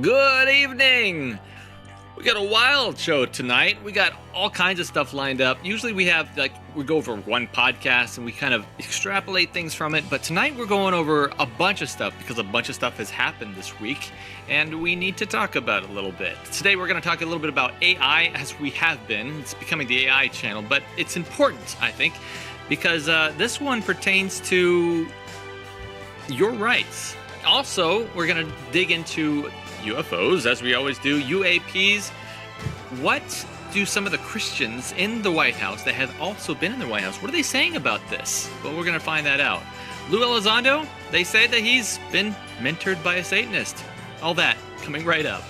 Good evening! We got a wild show tonight. We got all kinds of stuff lined up. Usually we have, we go over one podcast and we kind of extrapolate things from it. But tonight we're going over a bunch of stuff because a bunch of stuff has happened this week and we need to talk about it a little bit. Today we're going to talk a little bit about AI as we have been. It's becoming the AI channel, but it's important, I think, because this one pertains to your rights. Also, we're going to dig into UFOs, as we always do, UAPs. What do some of the Christians in the White House that have also been in the White House, what are they saying about this? Well, we're going to find that out. Lou Elizondo, they say that he's been mentored by a Satanist. All that coming right up.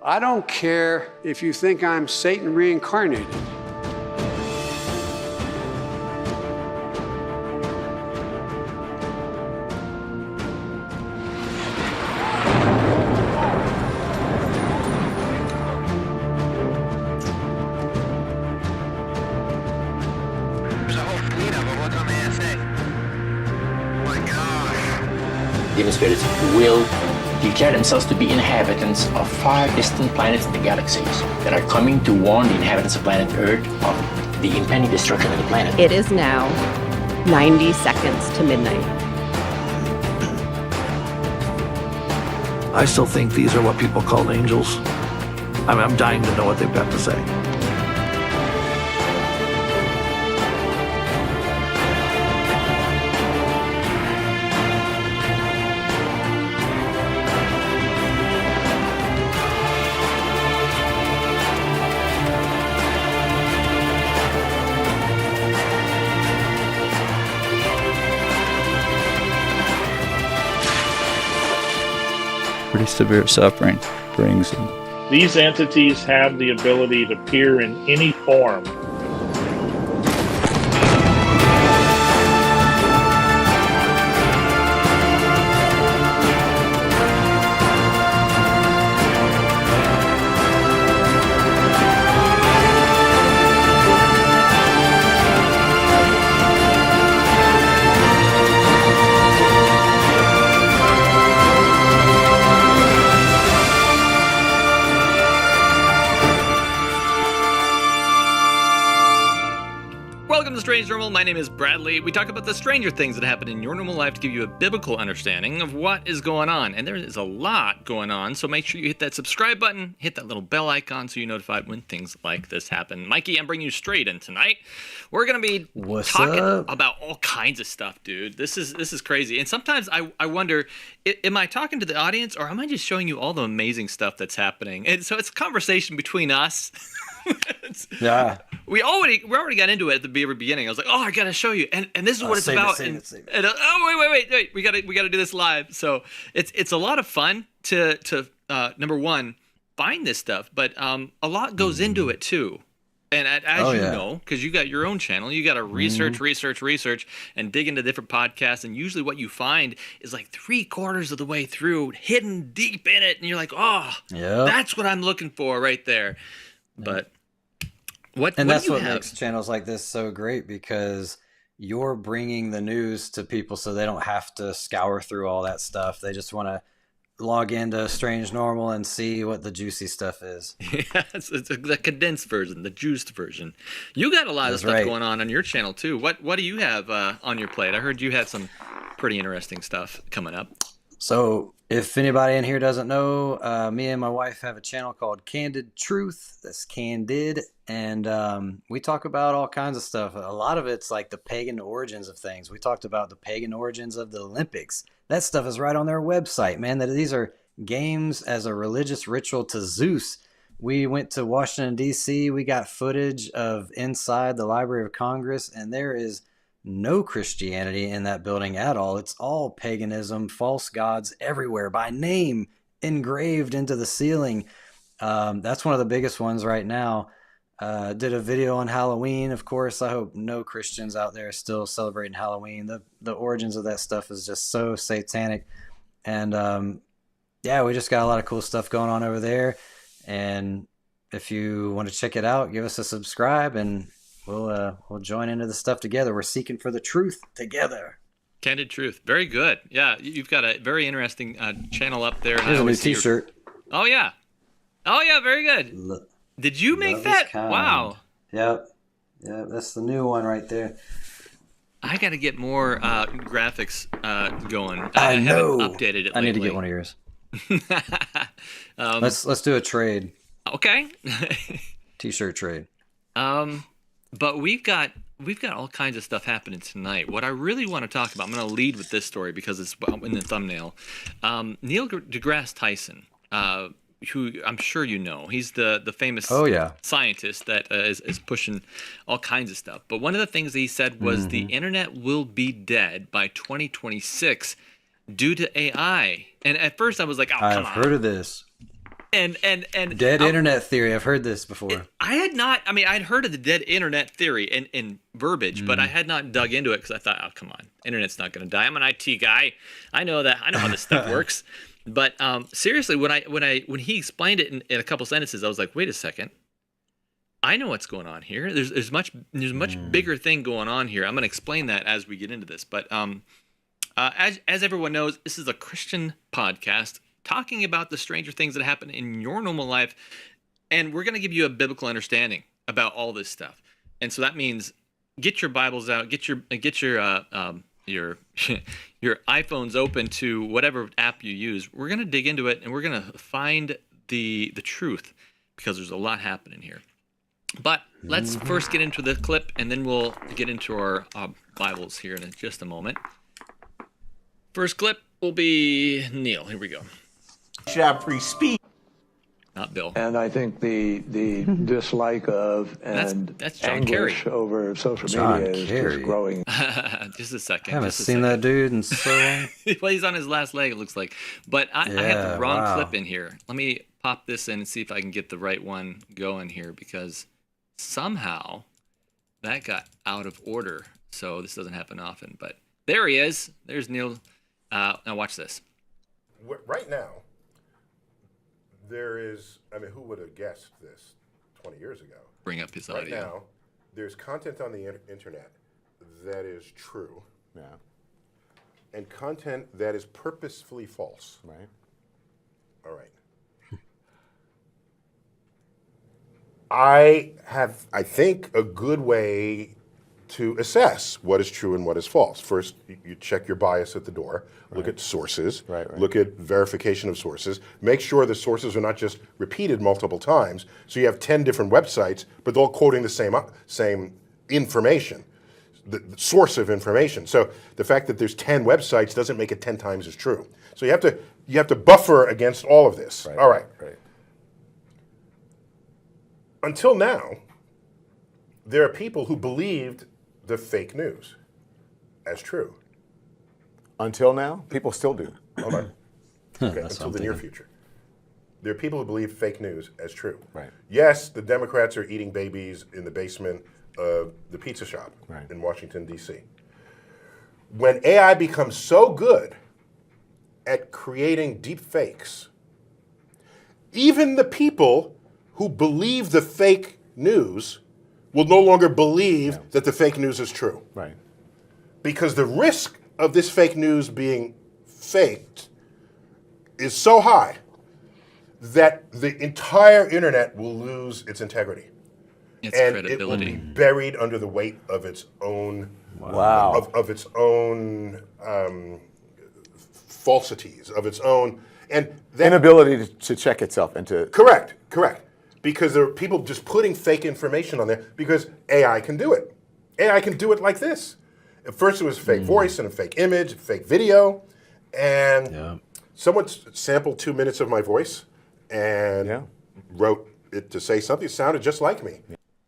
I don't care if you think I'm Satan reincarnated. Demon spirits will declare themselves to be inhabitants of 5 distant planets in the galaxies that are coming to warn the inhabitants of planet Earth of the impending destruction of the planet. It is now 90 seconds to midnight. I still think these are what people call angels. I'm dying to know what they've got to say. Pretty severe suffering brings them. These entities have the ability to appear in any form. Strange Normal. My name is Bradley. We talk about the stranger things that happen in your normal life to give you a biblical understanding of what is going on. And there is a lot going on, so make sure you hit that subscribe button, hit that little bell icon so you're notified when things like this happen. Mikey, I'm bringing you straight in tonight. We're going to be talking about all kinds of stuff, dude. This is crazy. And sometimes I wonder, am I talking to the audience or am I just showing you all the amazing stuff that's happening? And so it's a conversation between us. Yeah. We already got into it at the very beginning. I was like, "Oh, I gotta show you," and this is what it's about. Save it. Oh, wait! We gotta do this live. So it's a lot of fun to number one find this stuff, but a lot goes into it too. And as you know, because you got your own channel, you got to research, and dig into different podcasts. And usually, what you find is like 3/4 of the way through, hidden deep in it, and you're like, "Oh, that's what I'm looking for right there." But that's what makes channels like this so great, because you're bringing the news to people so they don't have to scour through all that stuff. They just want to log into Strange Normal and see what the juicy stuff is. Yeah, it's the condensed version, the juiced version. You got a lot of stuff going on your channel too. What do you have on your plate? I heard you had some pretty interesting stuff coming up. So if anybody in here doesn't know, me and my wife have a channel called Candid Truth. That's Candid. And we talk about all kinds of stuff. A lot of it's like the pagan origins of things. We talked about the pagan origins of the Olympics. That stuff is right on their website, man. That these are games as a religious ritual to Zeus. We went to Washington, D.C. We got footage of inside the Library of Congress, and there is no Christianity in that building at all. It's all paganism, false gods everywhere by name engraved into the ceiling. That's one of the biggest ones right now. Did a video on Halloween. Of course, I hope no Christians out there are still celebrating Halloween. The origins of that stuff is just so satanic. And we just got a lot of cool stuff going on over there. And if you want to check it out, give us a subscribe and we'll join into the stuff together. We're seeking for the truth together. Candid Truth. Very good. Yeah, you've got a very interesting channel up there. Here's a new T-shirt. Oh yeah. Oh yeah. Very good. Did you make that? Wow. Yep. Yeah, that's the new one right there. I got to get more graphics going. I know. Haven't updated it lately. I need to get one of yours. Let's do a trade. Okay. T-shirt trade. But we've got all kinds of stuff happening tonight. What I really want to talk about, I'm going to lead with this story because it's in the thumbnail. Neil deGrasse Tyson, who I'm sure you know, he's the famous scientist that is pushing all kinds of stuff. But one of the things that he said was the internet will be dead by 2026 due to AI. And at first I was like, oh, come on. I've heard of this. And dead internet theory. I've heard this before. I'd heard of the dead internet theory in verbiage, but I had not dug into it because I thought, oh, come on, internet's not going to die. I'm an IT guy. I know that. I know how this stuff works. But seriously, when he explained it in a couple sentences, I was like, wait a second. I know what's going on here. There's much bigger thing going on here. I'm going to explain that as we get into this. But as everyone knows, this is a Christian podcast talking about the stranger things that happen in your normal life, and we're going to give you a biblical understanding about all this stuff. And so that means get your Bibles out, get your your iPhones open to whatever app you use. We're going to dig into it, and we're going to find the truth because there's a lot happening here. But let's first get into the clip, and then we'll get into our Bibles here in just a moment. First clip will be Neil. Here we go. Should have free speech. Not Bill. And I think the dislike of and that's John anguish Kerry. over social media is just growing. Just a second. I haven't seen that dude in so long. Well, he's on his last leg, it looks like. But I have the wrong clip in here. Let me pop this in and see if I can get the right one going here, because somehow that got out of order. So this doesn't happen often. But there he is. There's Neil. Now watch this. Right now, there is, who would have guessed this 20 years ago? Bring up his audio. audio. Right now, there's content on the internet that is true. Yeah. And content that is purposefully false. Right. All right. I have, I think, a good way to assess what is true and what is false. First, you check your bias at the door, look at sources, look at verification of sources, make sure the sources are not just repeated multiple times, so you have 10 different websites, but they're all quoting the same information, the source of information. So the fact that there's 10 websites doesn't make it 10 times as true. So you have to buffer against all of this. All right. Until now, there are people who believed the fake news as true. Until now, people still do. Hold on. Okay, until the near future. There are people who believe fake news as true. Right. Yes, the Democrats are eating babies in the basement of the pizza shop in Washington, D.C. When AI becomes so good at creating deep fakes, even the people who believe the fake news will no longer believe that the fake news is true. Right. Because the risk of this fake news being faked is so high that the entire internet will lose its integrity. Its and credibility. It will be buried under the weight of its own of its own falsities, of its own inability to check itself and to correct. Because there are people just putting fake information on there because AI can do it. AI can do it like this. At first it was a fake voice and a fake image, a fake video, and someone sampled 2 minutes of my voice and wrote it to say something. It sounded just like me.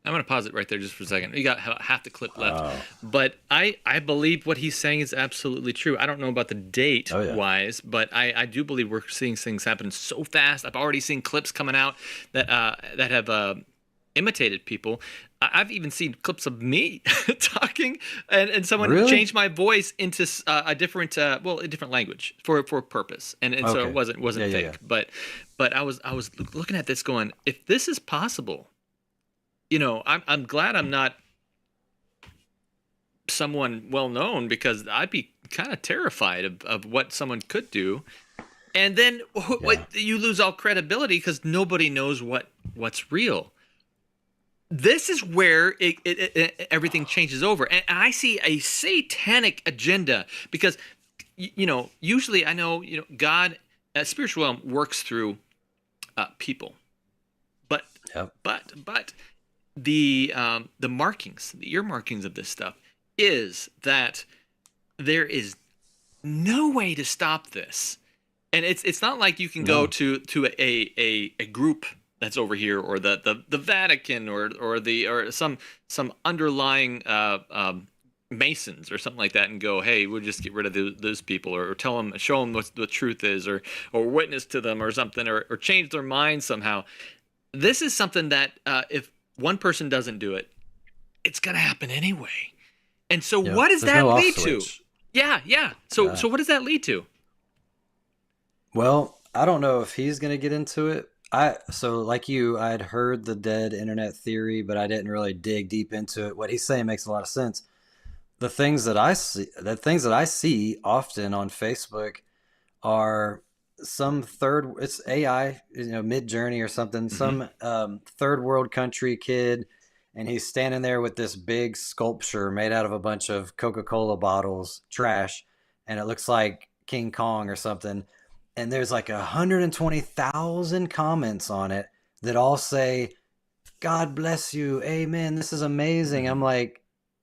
I'm going to pause it right there just for a second. We got half the clip left. But I believe what he's saying is absolutely true. I don't know about the date-wise, but I do believe we're seeing things happen so fast. I've already seen clips coming out that have imitated people. I've even seen clips of me talking, and someone changed my voice into a different language for a purpose, and so it wasn't fake. Yeah. But I was looking at this going, if this is possible, I'm glad I'm not someone well known because I'd be kind of terrified of what someone could do. And then you lose all credibility because nobody knows what's real. This is where everything changes over. And I see a satanic agenda because, usually I know, God, spiritual realm works through people. But the markings, the ear markings of this stuff is that there is no way to stop this. And it's not like you can go to a group that's over here, or the Vatican, or some underlying Masons or something like that, and go, hey, we'll just get rid of those people, or show them what the truth is, or witness to them or something, or change their mind somehow. This is something that if one person doesn't do it, it's gonna happen anyway. And so, what does that lead to? Yeah. So what does that lead to? Well, I don't know if he's going to get into it. So like you, I'd heard the dead internet theory, but I didn't really dig deep into it. What he's saying makes a lot of sense. The things that I see often on Facebook are some it's AI, Mid-Journey or something, some third world country kid, and he's standing there with this big sculpture made out of a bunch of Coca-Cola bottles, trash, and it looks like King Kong or something. And there's like 120,000 comments on it that all say, God bless you, amen, this is amazing. I'm like,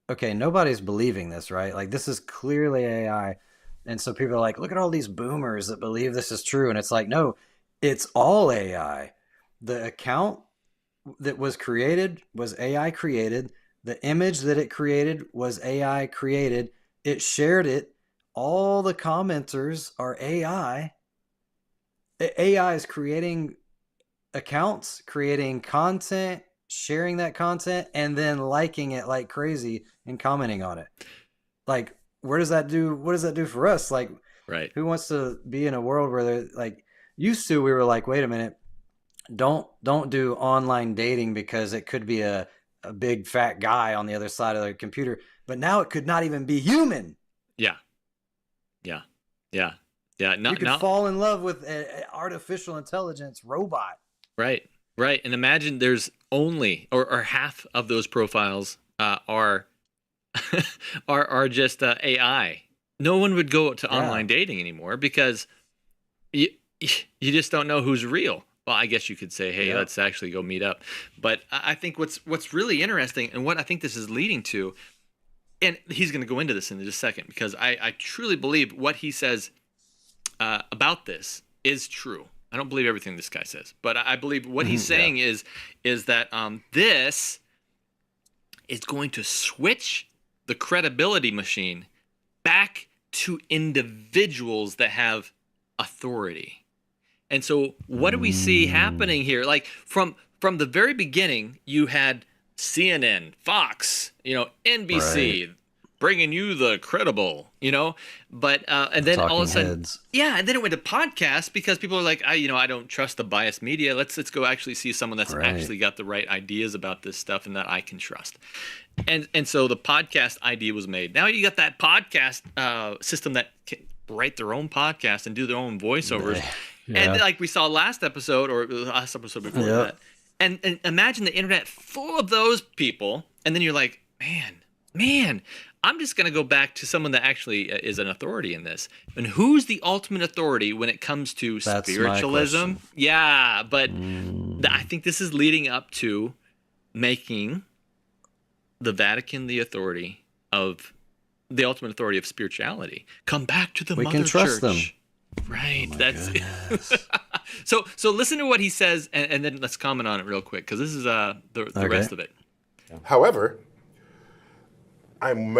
okay, nobody's believing this, right? Like, this is clearly AI. And so people are like, look at all these boomers that believe this is true. And it's like, no, it's all AI. The account that was created was AI created. The image that it created was AI created. It shared it. All the commenters are AI. AI is creating accounts, creating content, sharing that content, and then liking it like crazy and commenting on it. Like, what does that do for us? Like, right. Who wants to be in a world where they're like, used to, we were like, wait a minute, don't do online dating because it could be a big fat guy on the other side of the computer. But now it could not even be human. Yeah. You could fall in love with an artificial intelligence robot. Right. And imagine there's only or half of those profiles are just AI. No one would go to online dating anymore because you just don't know who's real. Well, I guess you could say, hey, let's actually go meet up. But I think what's really interesting, and what I think this is leading to, and he's going to go into this in just a second, because I truly believe what he says about this is true. I don't believe everything this guy says, but I believe what he's saying is that this is going to switch the credibility machine back to individuals that have authority. And so what do we see happening here? Like from the very beginning, you had CNN, Fox, NBC, bringing you the credible, but and then all of a sudden, and then it went to podcasts because people are like, I don't trust the biased media. Let's go actually see someone that's actually got the right ideas about this stuff and that I can trust. And so the podcast idea was made. Now you got that podcast system that can write their own podcast and do their own voiceovers. And like we saw last episode or the last episode before that, and imagine the internet full of those people, and then you're like, man, I'm just going to go back to someone that actually is an authority in this. And who's the ultimate authority when it comes to spiritualism? Yeah, but I think this is leading up to making the Vatican the authority of the ultimate authority of spirituality. Come back to the mother trust church. Them. Right. That's so listen to what he says, and then let's comment on it real quick, because this is the rest of it. However, I'm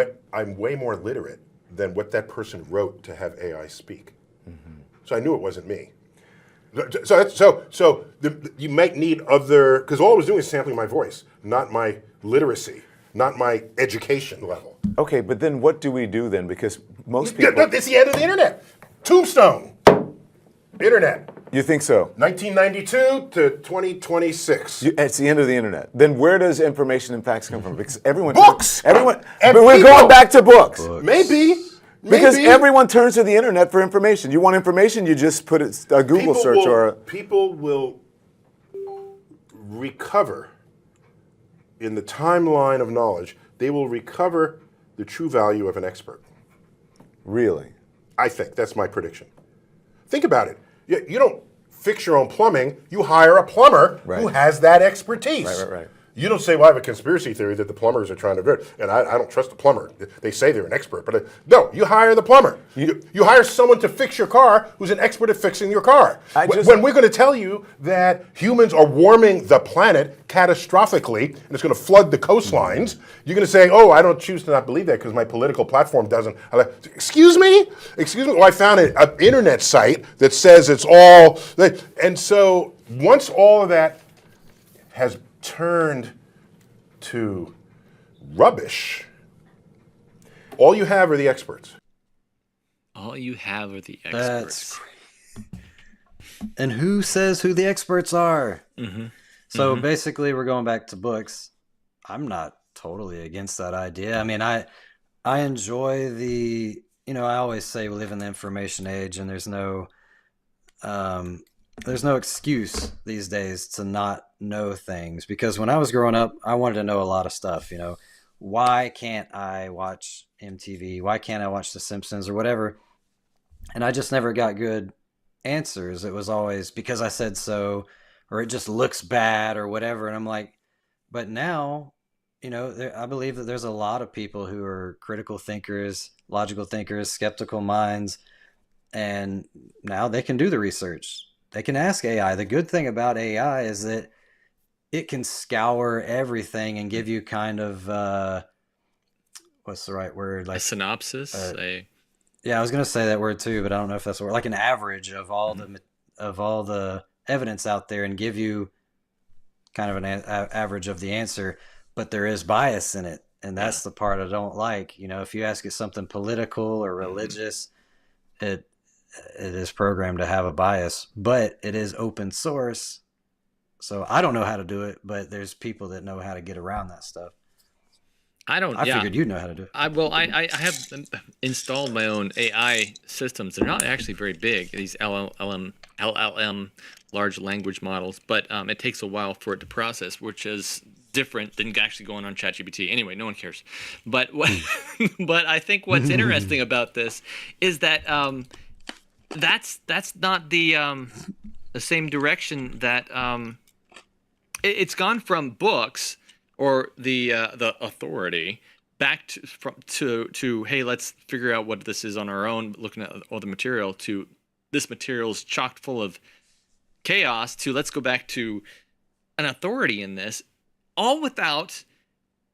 way more literate than what that person wrote to have AI speak. So I knew it wasn't me. So you might need other, because all I was doing is sampling my voice, not my literacy, not my education level. Okay, but then what do we do then? Because most people... It's the end of the internet. Tombstone. Internet. You think so? 1992 to 2026. It's the end of the internet. Then where does information and facts come from? Because everyone... Books! Everyone... And we're people. going back to books. Maybe. Because everyone turns to the internet for information. You want information, you just put a Google search or a... People will recover in the timeline of knowledge. They will recover the true value of an expert. Really? I think. That's my prediction. Think about it. You don't fix your own plumbing. You hire a plumber who has that expertise. Right. You don't say, well, I have a conspiracy theory that the plumbers are trying to do it, and I don't trust the plumber. They say they're an expert, but no, you hire the plumber. You hire someone to fix your car who's an expert at fixing your car. When we're going to tell you that humans are warming the planet catastrophically, and it's going to flood the coastlines, you're going to say, oh, I don't choose to not believe that because my political platform doesn't. Excuse me? Well, I found an internet site that says it's all, and so once all of that has turned to rubbish, all you have are the experts. All you have are the experts. And who says who the experts are? Mm-hmm. So basically, we're going back to books. I'm not totally against that idea. I mean, I enjoy the, I always say we live in the information age, and there's no excuse these days to not know things, because when I was growing up, I wanted to know a lot of stuff. Why can't I watch MTV? Why can't I watch The Simpsons or whatever? And I just never got good answers. It was always because I said so, or it just looks bad or whatever. And I'm like, but now, I believe that there's a lot of people who are critical thinkers, logical thinkers, skeptical minds, and now they can do the research. They can ask AI. The good thing about AI is that it can scour everything and give you kind of, what's the right word? Like a synopsis? Yeah, I was going to say that word too, but I don't know if that's the word. Like an average of all the evidence out there, and give you kind of an average of the answer, but there is bias in it. And that's the part I don't like. If you ask it something political or religious, it is programmed to have a bias, but it is open source. So I don't know how to do it, but there's people that know how to get around that stuff. I figured you'd know how to do it. I have installed my own AI systems. They're not actually very big, these LLM large language models, but it takes a while for it to process, which is different than actually going on ChatGPT. Anyway, no one cares. But but I think what's interesting about this is that that's not the same direction that it's gone from books or the authority back to hey, let's figure out what this is on our own, looking at all the material, to this material is chock full of chaos, to let's go back to an authority in this, all without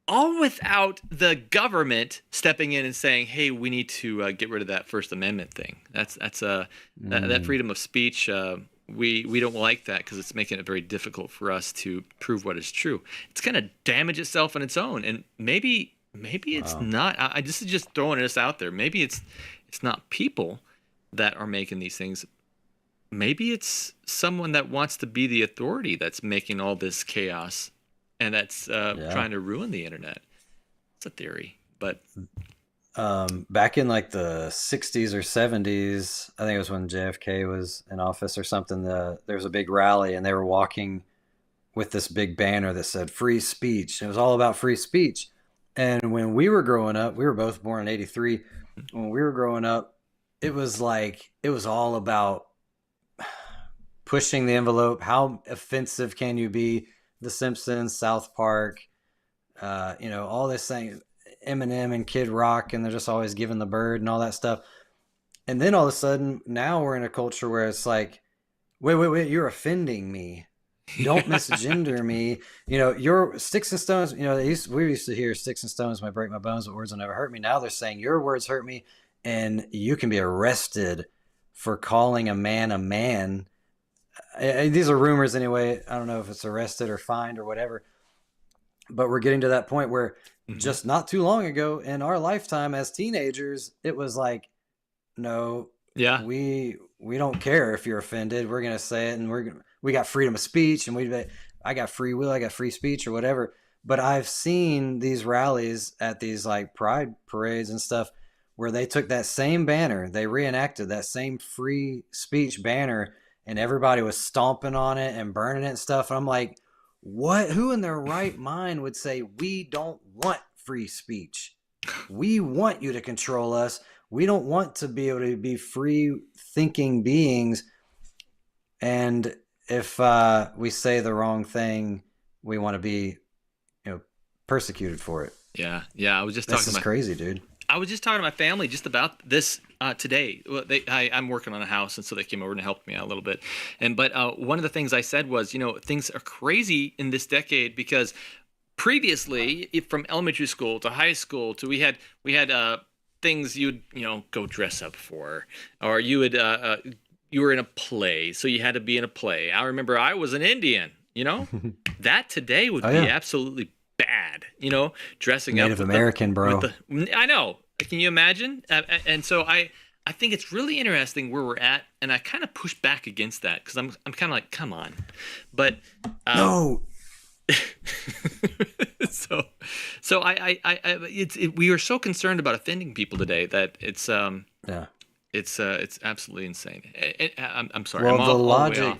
the government stepping in and saying, hey, we need to get rid of that First Amendment thing. That's that freedom of speech. We don't like that because it's making it very difficult for us to prove what is true. It's going to damage itself on its own, and maybe it's not. This is just throwing this out there. Maybe it's not people that are making these things. Maybe it's someone that wants to be the authority that's making all this chaos, and that's trying to ruin the internet. It's a theory, but back in like the 60s or 70s, I think it was when JFK was in office or something, there was a big rally, and they were walking with this big banner that said free speech. It was all about free speech. And when we were growing up, we were both born in 83. When we were growing up, it was all about pushing the envelope. How offensive can you be? The Simpsons, South Park, all this thing, Eminem and Kid Rock, and they're just always giving the bird and all that stuff. And then all of a sudden, now we're in a culture where it's like, wait, you're offending me. Don't misgender me. Your sticks and stones, we used to hear sticks and stones might break my bones, but words will never hurt me. Now they're saying your words hurt me, and you can be arrested for calling a man a man. These are rumors anyway. I don't know if it's arrested or fined or whatever, but we're getting to that point where just not too long ago in our lifetime as teenagers, it was like, no, Yeah. We don't care if you're offended. We're gonna say it, and we got freedom of speech, and I got free will, I got free speech or whatever. But I've seen these rallies at these like pride parades and stuff where they took that same banner, they reenacted that same free speech banner, and everybody was stomping on it and burning it and stuff. And I'm like, what? Who in their right mind would say, we don't want free speech? We want you to control us. We don't want to be able to be free thinking beings. And if we say the wrong thing, we want to be, persecuted for it. Yeah. Yeah. I was just talking. This is crazy, dude. I was just talking to my family just about this today. Well, I'm working on a house, and so they came over and helped me out a little bit. But one of the things I said was, things are crazy in this decade because previously, from elementary school to high school to we had things you'd go dress up for, or you would you were in a play, so you had to be in a play. I remember I was an Indian. That today would be absolutely bad, dressing Native up American, bro. I know. Can you imagine? And so I think it's really interesting where we're at, and I kind of push back against that because I'm kind of like, come on, but no. So we are so concerned about offending people today that it's absolutely insane. I'm sorry. Well,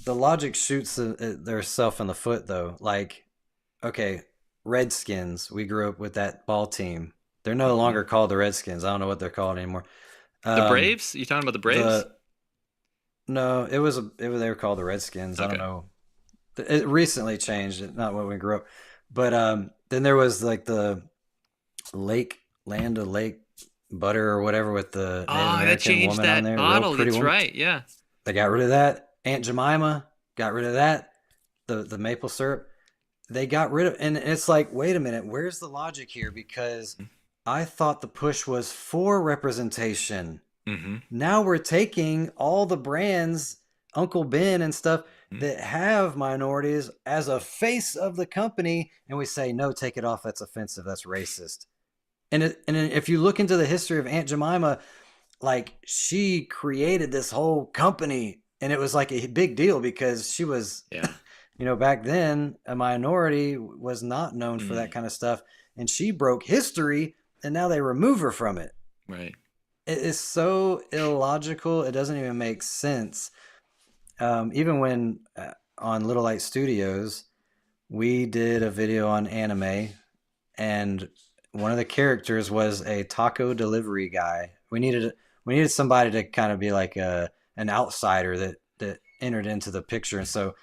the logic shoots theirself in the foot, though. Like, okay, Redskins. We grew up with that ball team. They're no longer called the Redskins. I don't know what they're called anymore. The Braves? You talking about the Braves? No, they were called the Redskins. Okay. I don't know. It recently changed. Not when we grew up. But then there was like the Land of Lake Butter or whatever with the Native American woman on there. Bottle. That's woman. Right. Yeah. They got rid of that. Aunt Jemima got rid of that. The maple syrup. They got rid of, and it's like, wait a minute, where's the logic here? Because I thought the push was for representation. Mm-hmm. Now we're taking all the brands, Uncle Ben and stuff, that have minorities as a face of the company, and we say, no, take it off. That's offensive. That's racist. And if you look into the history of Aunt Jemima, like, she created this whole company, and it was like a big deal because she was, back then a minority was not known for that kind of stuff, and she broke history, and now they remove her from it. Right. It is so illogical. It doesn't even make sense. Even when on Little Light Studios, we did a video on anime, and one of the characters was a taco delivery guy. We needed somebody to kind of be like an outsider that entered into the picture. And so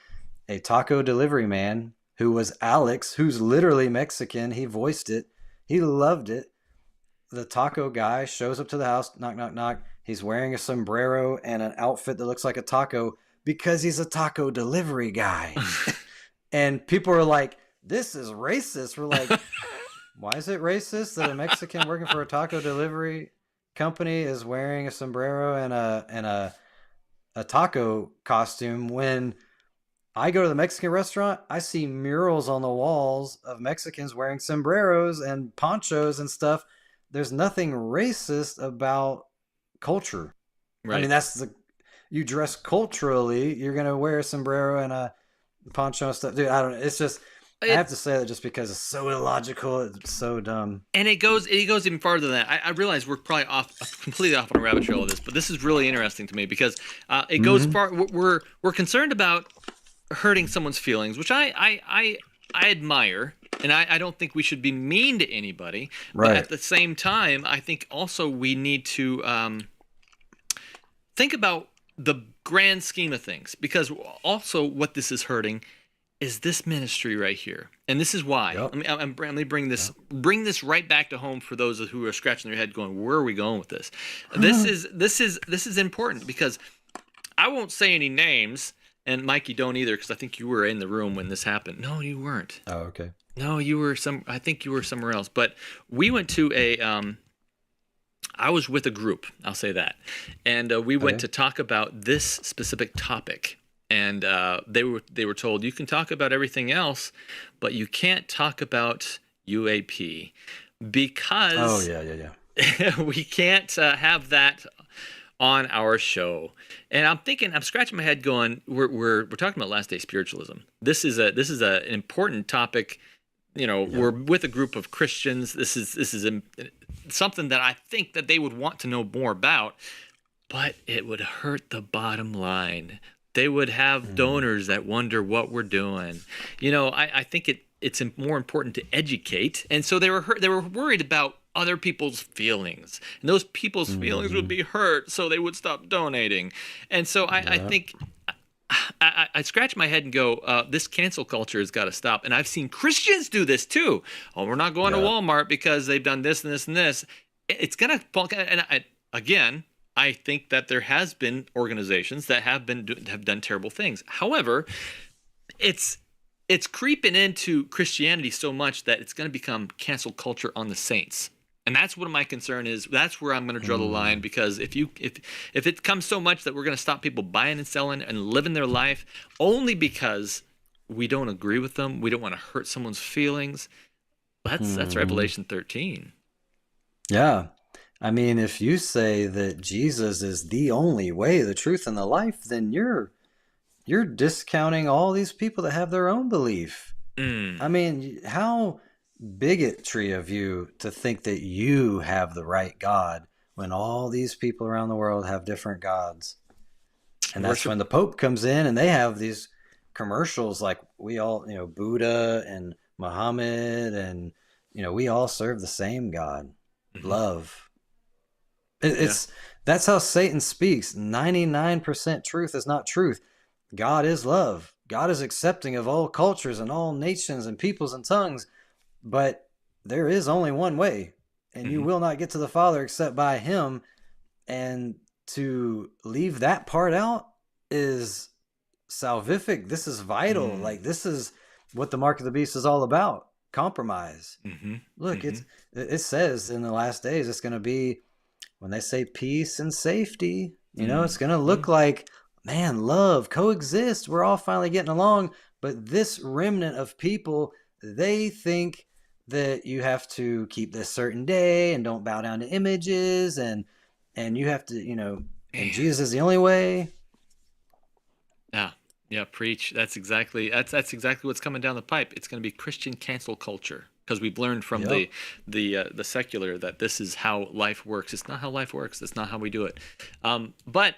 a taco delivery man who was Alex, who's literally Mexican, he voiced it. He loved it. The taco guy shows up to the house, knock, knock, knock. He's wearing a sombrero and an outfit that looks like a taco because he's a taco delivery guy. And people are like, this is racist. We're like, why is it racist that a Mexican working for a taco delivery company is wearing a sombrero and a taco costume when I go to the Mexican restaurant? I see murals on the walls of Mexicans wearing sombreros and ponchos and stuff. There's nothing racist about culture. Right. I mean, you dress culturally, you're going to wear a sombrero and a poncho and stuff. Dude, I don't know. It's just, I have to say that just because it's so illogical, it's so dumb. And it goes even farther than that. I realize we're probably completely off on a rabbit trail of this, but this is really interesting to me because it goes far. We're concerned about hurting someone's feelings, which I admire, and I don't think we should be mean to anybody. Right. But at the same time, I think also we need to think about the grand scheme of things, because also what this is hurting is this ministry right here, and this is why. Yep. Let me bring this right back to home for those who are scratching their head, going, "Where are we going with this?" This is important because I won't say any names, and Mike, you don't either, because I think you were in the room when this happened. No, you weren't. Oh, okay. No, you were I think you were somewhere else. But we went to I was with a group, I'll say that, and we went to talk about this specific topic. And they were told, you can talk about everything else, but you can't talk about UAP because we can't have that on our show. And I'm scratching my head going, we're talking about last day spiritualism. This is an important topic. We're with a group of Christians. This is something that I think that they would want to know more about, but it would hurt the bottom line. They would have donors that wonder what we're doing. I think it's more important to educate. And so they were worried about other people's feelings, and those people's feelings would be hurt, so they would stop donating. And so I think I scratch my head and go, this cancel culture has got to stop. And I've seen Christians do this too. Oh, we're not going to Walmart because they've done this and this and this. It's gonna. And I think that there has been organizations that have done terrible things. However, it's creeping into Christianity so much that it's going to become cancel culture on the saints. And that's what my concern is. That's where I'm going to draw the line, because if it comes so much that we're going to stop people buying and selling and living their life only because we don't agree with them, we don't want to hurt someone's feelings. That's Revelation 13. Yeah. I mean, if you say that Jesus is the only way, the truth, and the life, then you're discounting all these people that have their own belief. I mean, how bigotry of you to think that you have the right God when all these people around the world have different gods. And that's when the Pope comes in and they have these commercials like we all, Buddha and Muhammad, and we all serve the same God, love. That's how Satan speaks. 99% truth is not truth. God is love. God is accepting of all cultures and all nations and peoples and tongues. But there is only one way, and you will not get to the Father except by him. And to leave that part out is salvific. This is vital. Like, this is what the mark of the beast is all about. Compromise. Look, it says in the last days, it's going to be, when they say peace and safety, it's going to look like, man, love, coexist. We're all finally getting along. But this remnant of people, they think that you have to keep this certain day and don't bow down to images, and you have to, and Jesus is the only way. Yeah, preach. That's exactly what's coming down the pipe. It's going to be Christian cancel culture, because we've learned from the secular that this is how life works. It's not how life works. That's not how we do it. But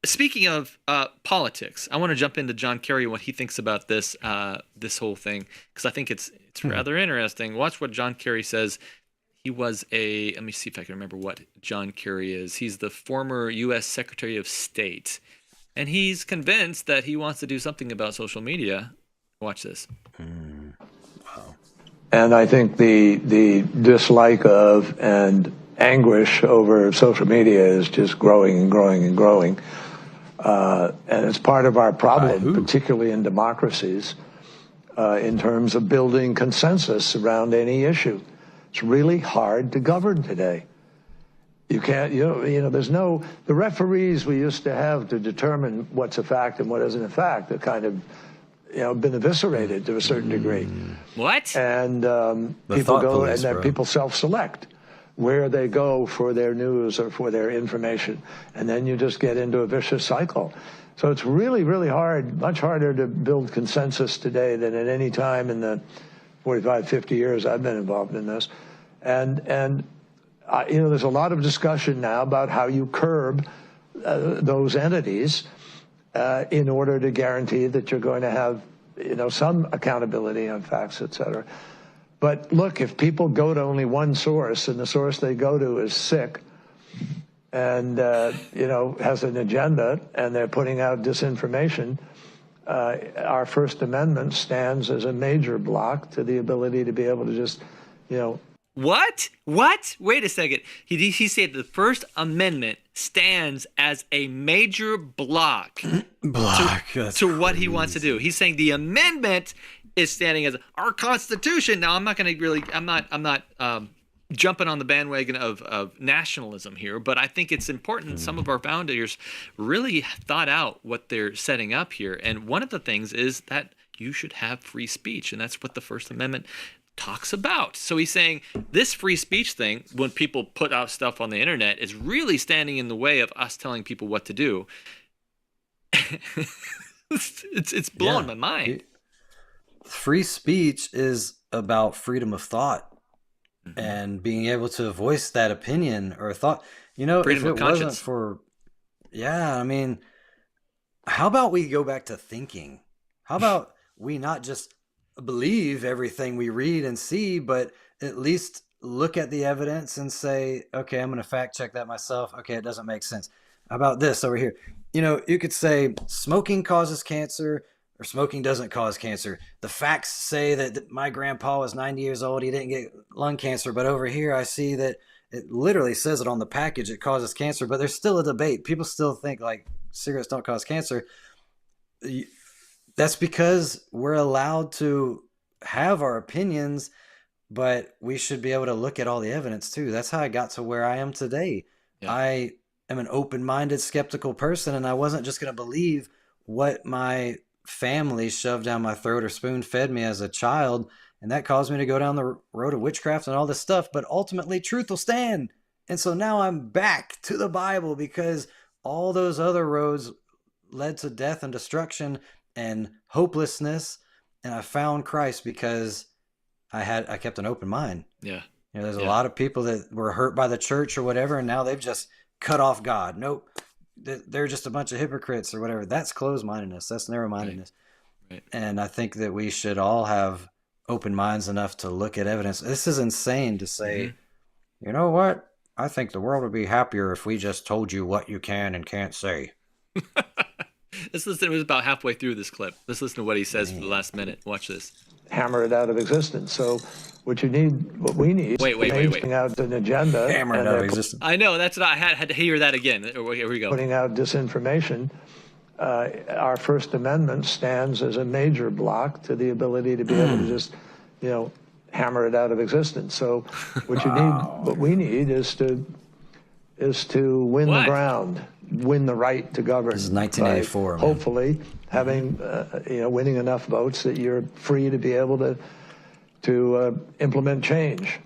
speaking of politics, I want to jump into John Kerry and what he thinks about this whole thing, because I think it's rather interesting. Watch what John Kerry says. He was let me see if I can remember what John Kerry is. He's the former U.S. Secretary of State, and he's convinced that he wants to do something about social media. Watch this. Wow. And I think the dislike of and anguish over social media is just growing and growing and growing. And it's part of our problem, particularly in democracies, in terms of building consensus around any issue. It's really hard to govern today. You can't, there's no, the referees we used to have to determine what's a fact and what isn't a fact have kind of, been eviscerated to a certain degree. What? And people go police, and then people self-select where they go for their news or for their information. And then you just get into a vicious cycle. So it's really, really hard, much harder to build consensus today than at any time in the 45, 50 years I've been involved in this. And there's a lot of discussion now about how you curb those entities in order to guarantee that you're going to have, some accountability on facts, et cetera. But look, if people go to only one source and the source they go to is sick and, has an agenda and they're putting out disinformation, our First Amendment stands as a major block to the ability to be able to just, What? Wait a second. He said the First Amendment stands as a major block to what he wants to do. He's saying the amendment is standing as our Constitution. Now, I'm not jumping on the bandwagon of nationalism here, but I think it's important. Some of our founders really thought out what they're setting up here. And one of the things is that you should have free speech, and that's what the First Amendment talks about. So he's saying this free speech thing, when people put out stuff on the internet, is really standing in the way of us telling people what to do. it's blowing my mind. Free speech is about freedom of thought and being able to voice that opinion or thought. You know, freedom if of it conscience. wasn't for, I mean, how about we go back to thinking? How about we not just believe everything we read and see, but at least look at the evidence and say, okay, I'm going to fact check that myself. Okay, it doesn't make sense. How about this over here? You know, you could say smoking causes cancer or smoking doesn't cause cancer. The facts say that my grandpa was 90 years old. He didn't get lung cancer. But over here, I see that it literally says it on the package. It causes cancer, but there's still a debate. People still think like cigarettes don't cause cancer. That's because we're allowed to have our opinions, but we should be able to look at all the evidence too. That's how I got to where I am today. Yeah. I am an open-minded, skeptical person, and I wasn't just going to believe what my family shoved down my throat or spoon-fed me as a child, and that caused me to go down the road of witchcraft and all this stuff. But ultimately, truth will stand. And so now I'm back to the Bible because all those other roads led to death and destruction and hopelessness, and I found Christ because I kept an open mind. Yeah. You know, there's a lot of people that were hurt by the church or whatever, and now they've just cut off God. Nope. They're just a bunch of hypocrites or whatever. That's closed-mindedness. That's narrow-mindedness. Right. And I think that we should all have open minds enough to look at evidence. This is insane to say, you know what? I think the world would be happier if we just told you what you can and can't say. Let's listen. It was about halfway through this clip. Let's listen to what he says for the last minute. Watch this. Hammer it out of existence. So what we need wait. putting out an agenda. Hammer it out of existence. I know. That's what I had to hear that again. Here we go. Putting out disinformation. Our First Amendment stands as a major block to the ability to be able to just, hammer it out of existence. So what we need is to win the ground, win the right to govern. This is 1984. Hopefully, having winning enough votes that you're free to be able to implement change.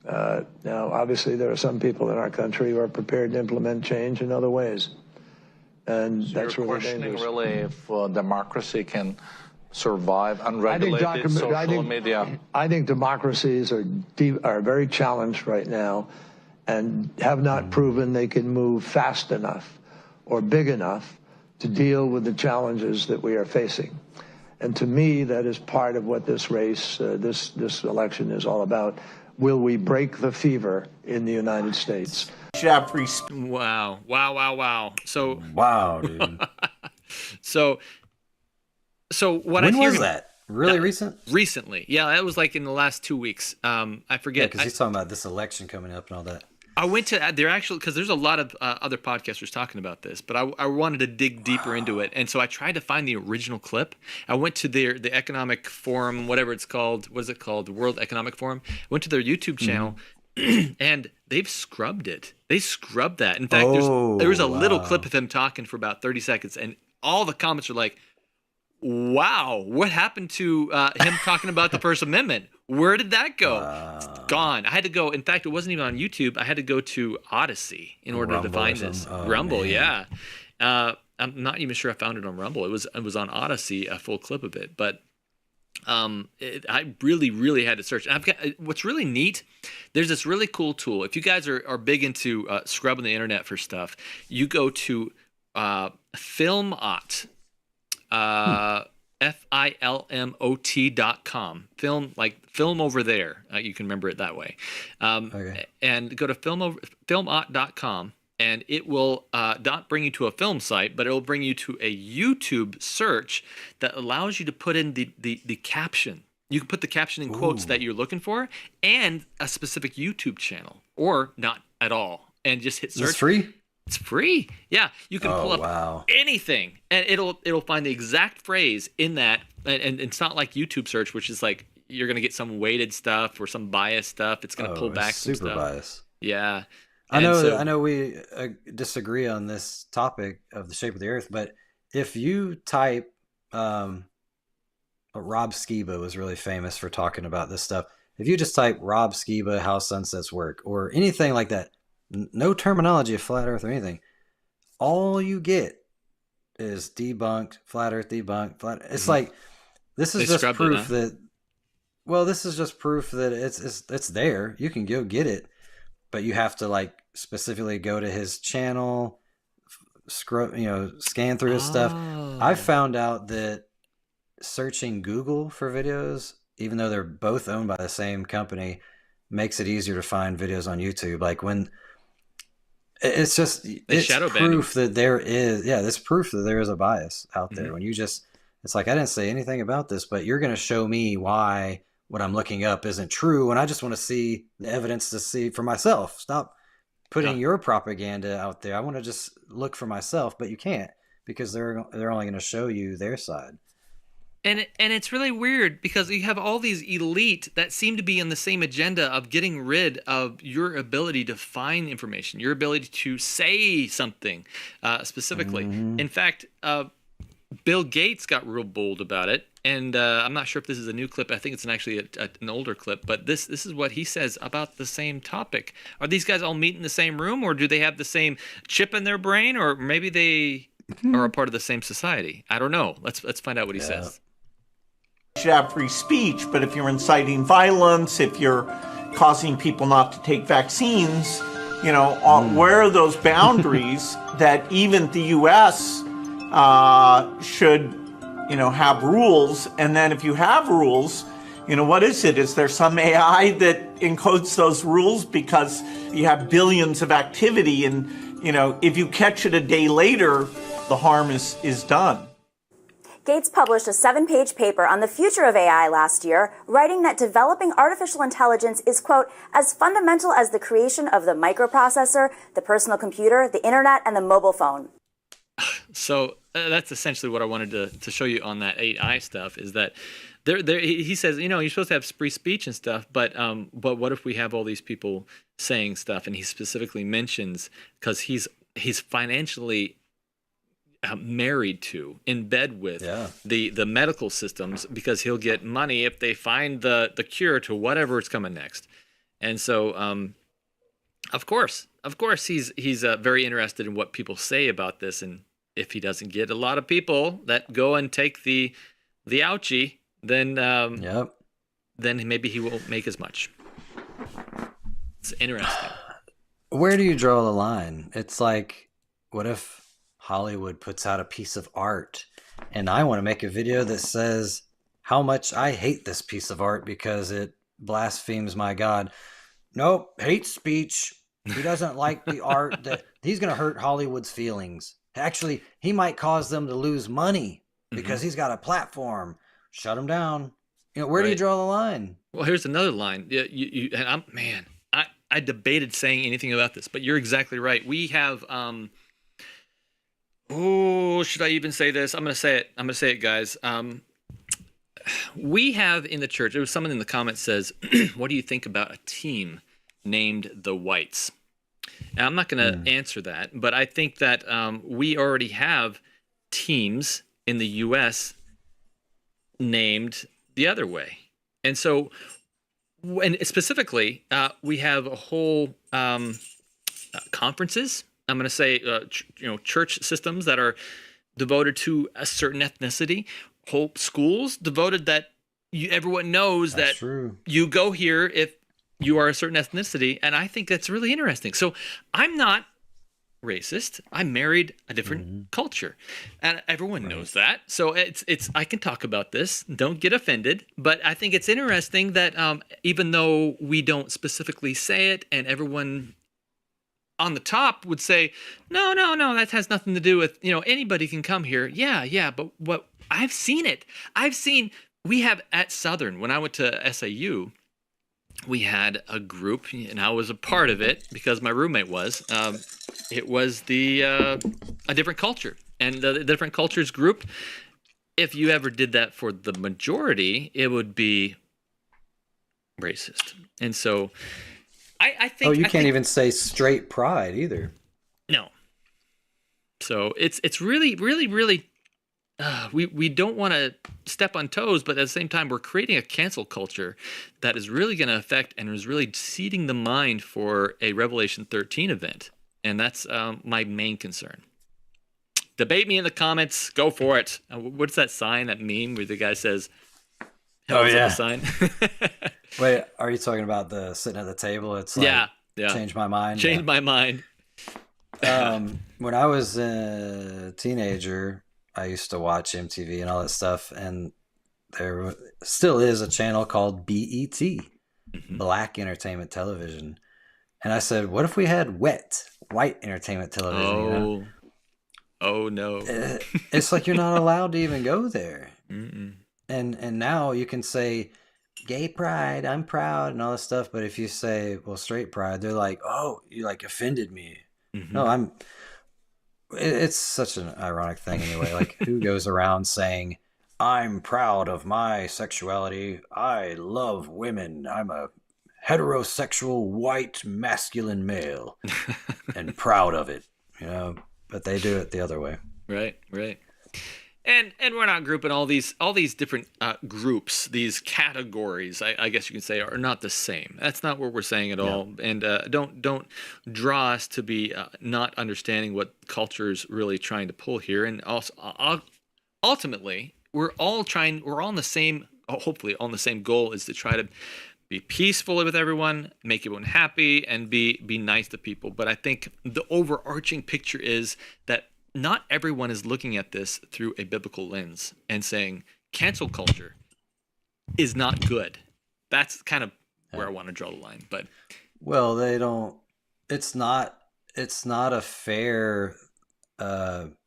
Now, obviously, there are some people in our country who are prepared to implement change in other ways, and so that's you're really questioning dangerous. really if democracy can survive unregulated social media. I think democracies are very challenged right now, and have not proven they can move fast enough or big enough to deal with the challenges that we are facing. And to me, that is part of what this race, this election is all about. Will we break the fever in the United States? Wow. So wow, dude. So what when I hear was that? Really recent? Recently, yeah, that was like in the last 2 weeks. I forget because he's talking about this election coming up and all that. I went to because there's a lot of other podcasters talking about this, but I wanted to dig deeper into it, and so I tried to find the original clip. I went to the Economic Forum, whatever it's called. What is it called? The World Economic Forum. I went to their YouTube channel, and they've scrubbed it. They scrubbed that. In fact, there was a little clip of him talking for about 30 seconds, and all the comments are like, "Wow, what happened to him talking about the First Amendment? Where did that go? It's gone." I had to go. In fact, it wasn't even on YouTube. I had to go to Odyssey in order to find this. Rumble, man. Yeah. I'm not even sure I found it on Rumble. It was on Odyssey, a full clip of it. But I really had to search. And I've got what's really neat. There's this really cool tool. If you guys are big into scrubbing the internet for stuff, you go to Filmot. FILMOT.com. Film over there. You can remember it that way. Okay. And go to filmot.com, and it will not bring you to a film site, but it will bring you to a YouTube search that allows you to put in the caption. You can put the caption in quotes that you're looking for, and a specific YouTube channel, or not at all, and just hit search. It's free? It's free. Yeah, you can pull up anything, and it'll find the exact phrase in that. And it's not like YouTube search, which is like you're gonna get some weighted stuff or some biased stuff. It's gonna pull back some super stuff. Bias. Yeah, I know. We disagree on this topic of the shape of the Earth, but if you type, Rob Skiba was really famous for talking about this stuff. if you just type Rob Skiba, how sunsets work, or anything like that, no terminology of flat earth or anything, all you get is debunked, flat earth debunked, flat. It's like, this is just proof that, well, this is just proof that it's there. You can go get it, but you have to like specifically go to his channel, scan through his stuff. I found out that searching Google for videos, even though they're both owned by the same company, makes it easier to find videos on YouTube. Like when it's proof that there is, it's proof that there is a bias out there. When you just, it's like, I didn't say anything about this, but you're going to show me why what I'm looking up isn't true. And I just want to see the evidence to see for myself. Stop putting your propaganda out there. I want to just look for myself, but you can't, because they're only going to show you their side. And it's really weird because you have all these elite that seem to be on the same agenda of getting rid of your ability to find information, your ability to say something specifically. In fact, Bill Gates got real bold about it. And I'm not sure if this is a new clip. I think it's actually an older clip. But this is what he says about the same topic. Are these guys all meet in the same room, or do they have the same chip in their brain, or maybe they are a part of the same society? I don't know. Let's find out what he says. You should have free speech, but if you're inciting violence, if you're causing people not to take vaccines, where are those boundaries that even the U.S. Should have rules? And then if you have rules, what is it? Is there some AI that encodes those rules because you have billions of activity, and if you catch it a day later, the harm is done? Gates published a 7-page paper on the future of AI last year, writing that developing artificial intelligence is, quote, as fundamental as the creation of the microprocessor, the personal computer, the internet, and the mobile phone. So that's essentially what I wanted to show you on that AI stuff, is that he says, you're supposed to have free speech and stuff, but what if we have all these people saying stuff? And he specifically mentions, because he's financially married to, in bed with the medical systems, because he'll get money if they find the cure to whatever is coming next. And so of course he's very interested in what people say about this, and if he doesn't get a lot of people that go and take the ouchie, then maybe he won't make as much. It's interesting. Where do you draw the line? It's like, what if Hollywood puts out a piece of art and I want to make a video that says how much I hate this piece of art because it blasphemes my God? Nope, hate speech. He doesn't like the art. That he's going to hurt Hollywood's feelings. Actually, he might cause them to lose money because he's got a platform. Shut him down. Where do you draw the line? Well, here's another line. I debated saying anything about this, but you're exactly right. We have should I even say this? I'm going to say it, guys. We have in the church, there was someone in the comments says, what do you think about a team named the Whites? Now, I'm not going to answer that, but I think that we already have teams in the U.S. named the other way. And so, and specifically, we have a whole conferences, I'm going to say, church systems that are devoted to a certain ethnicity, whole schools devoted that everyone knows that you go here if you are a certain ethnicity. And I think that's really interesting. So I'm not racist. I married a different culture, and everyone knows that. So it's I can talk about this. Don't get offended. But I think it's interesting that even though we don't specifically say it, and everyone on the top would say, no, that has nothing to do with, anybody can come here. Yeah. But what I've seen we have at Southern, when I went to SAU, we had a group, and I was a part of it because my roommate was. It was a different culture, and the different cultures group. If you ever did that for the majority, it would be racist. And so, I think. You can't even say straight pride either. No. So it's really, really, really we don't want to step on toes, but at the same time, we're creating a cancel culture that is really going to affect and is really seeding the mind for a Revelation 13 event. And that's my main concern. Debate me in the comments. Go for it. What's that sign, that meme where the guy says, "Oh yeah," sign? Wait, are you talking about the sitting at the table? It's like, yeah. Change my mind. Change my mind. When I was a teenager, I used to watch MTV and all that stuff, and there still is a channel called BET, Black Entertainment Television. And I said, what if we had white entertainment television? Oh, you know? Oh no. It's like you're not allowed to even go there. Mm-mm. And now you can say gay pride, I'm proud, and all this stuff. But if you say, well, straight pride, they're like, oh, you like offended me. No, it's such an ironic thing anyway. Like, who goes around saying, I'm proud of my sexuality. I love women. I'm a heterosexual white masculine male and proud of it, you know, but they do it the other way. Right. And we're not grouping all these different groups, these categories, I guess you can say, are not the same. That's not what we're saying at all. And don't draw us to be not understanding what culture's really trying to pull here. And also, ultimately, we're all on the same, hopefully on the same goal, is to try to be peaceful with everyone, make everyone happy, and be nice to people. But I think the overarching picture is that not everyone is looking at this through a biblical lens and saying cancel culture is not good. That's kind of where I want to draw the line. But well, they don't. It's not a fair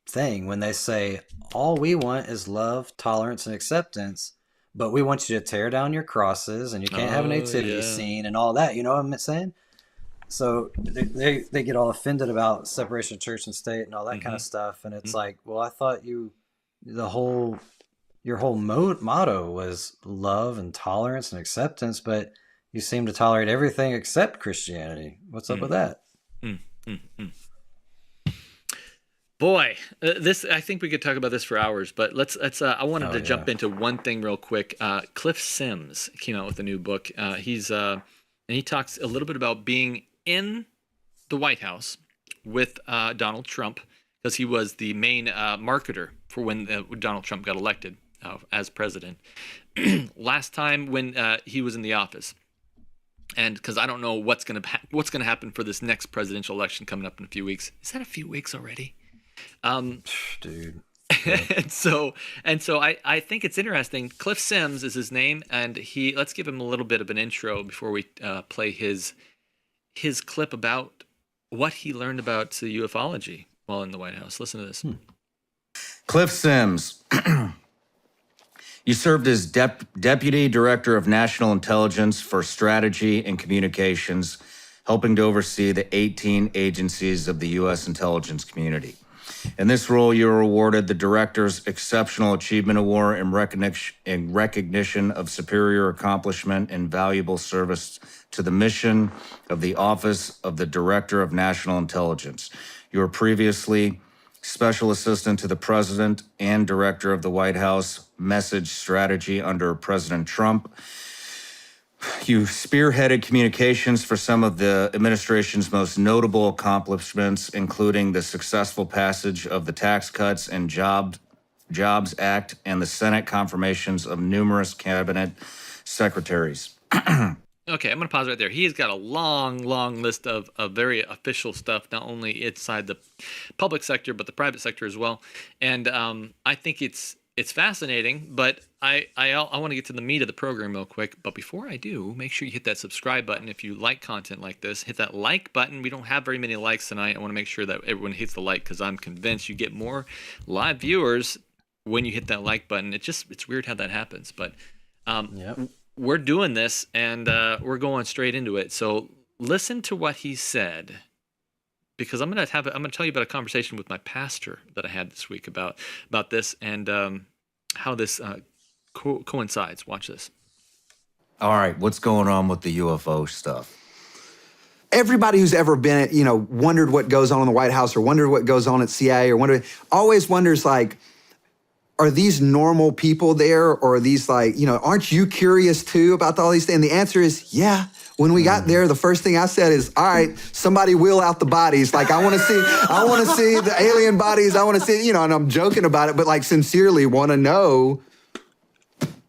thing when they say all we want is love, tolerance, and acceptance. But we want you to tear down your crosses, and you can't have a nativity scene and all that. You know what I'm saying? So they get all offended about separation of church and state and all that kind of stuff. And it's like, well, I thought your whole motto was love and tolerance and acceptance, but you seem to tolerate everything except Christianity. What's up with that? Boy, this, I think we could talk about this for hours, but I wanted to jump into one thing real quick. Cliff Sims came out with a new book. And he talks a little bit about being in the White House with Donald Trump, because he was the main marketer for when Donald Trump got elected as president last time when he was in the office. And because I don't know what's gonna happen for this next presidential election coming up in a few weeks. Is that a few weeks already? Dude. and so I think it's interesting. Cliff Sims is his name, and let's give him a little bit of an intro before we play his clip about what he learned about the ufology while in the White House. Listen to this. Cliff Sims. You served as Deputy Director of National Intelligence for Strategy and Communications, helping to oversee the 18 agencies of the U.S. intelligence community. In this role, you were awarded the Director's Exceptional Achievement Award in recognition of superior accomplishment and valuable service to the mission of the Office of the Director of National Intelligence. You were previously Special Assistant to the President and Director of the White House Message Strategy under President Trump. You spearheaded communications for some of the administration's most notable accomplishments, including the successful passage of the Tax Cuts and Jobs Act and the Senate confirmations of numerous cabinet secretaries. Okay, I'm going to pause right there. He's got a long list of very official stuff, not only inside the public sector, but the private sector as well. And I think it's fascinating, but I want to get to the meat of the program real quick. But before I do, make sure you hit that subscribe button if you like content like this. Hit that like button. We don't have very many likes tonight. I want to make sure that everyone hits the like, because I'm convinced you get more live viewers when you hit that like button. It's weird how that happens, but we're doing this, and we're going straight into it. So listen to what he said, because I'm going to tell you about a conversation with my pastor that I had this week about this and how this coincides. Watch this. All right, what's going on with the UFO stuff? Everybody who's ever been, wondered what goes on in the White House or wondered what goes on at CIA or always wonders, like, are these normal people there, or are these like, aren't you curious too about all these things? And the answer is, yeah. When we got there, the first thing I said is, all right, somebody wheel out the bodies. Like, I want to see the alien bodies. I want to see, and I'm joking about it, but like sincerely want to know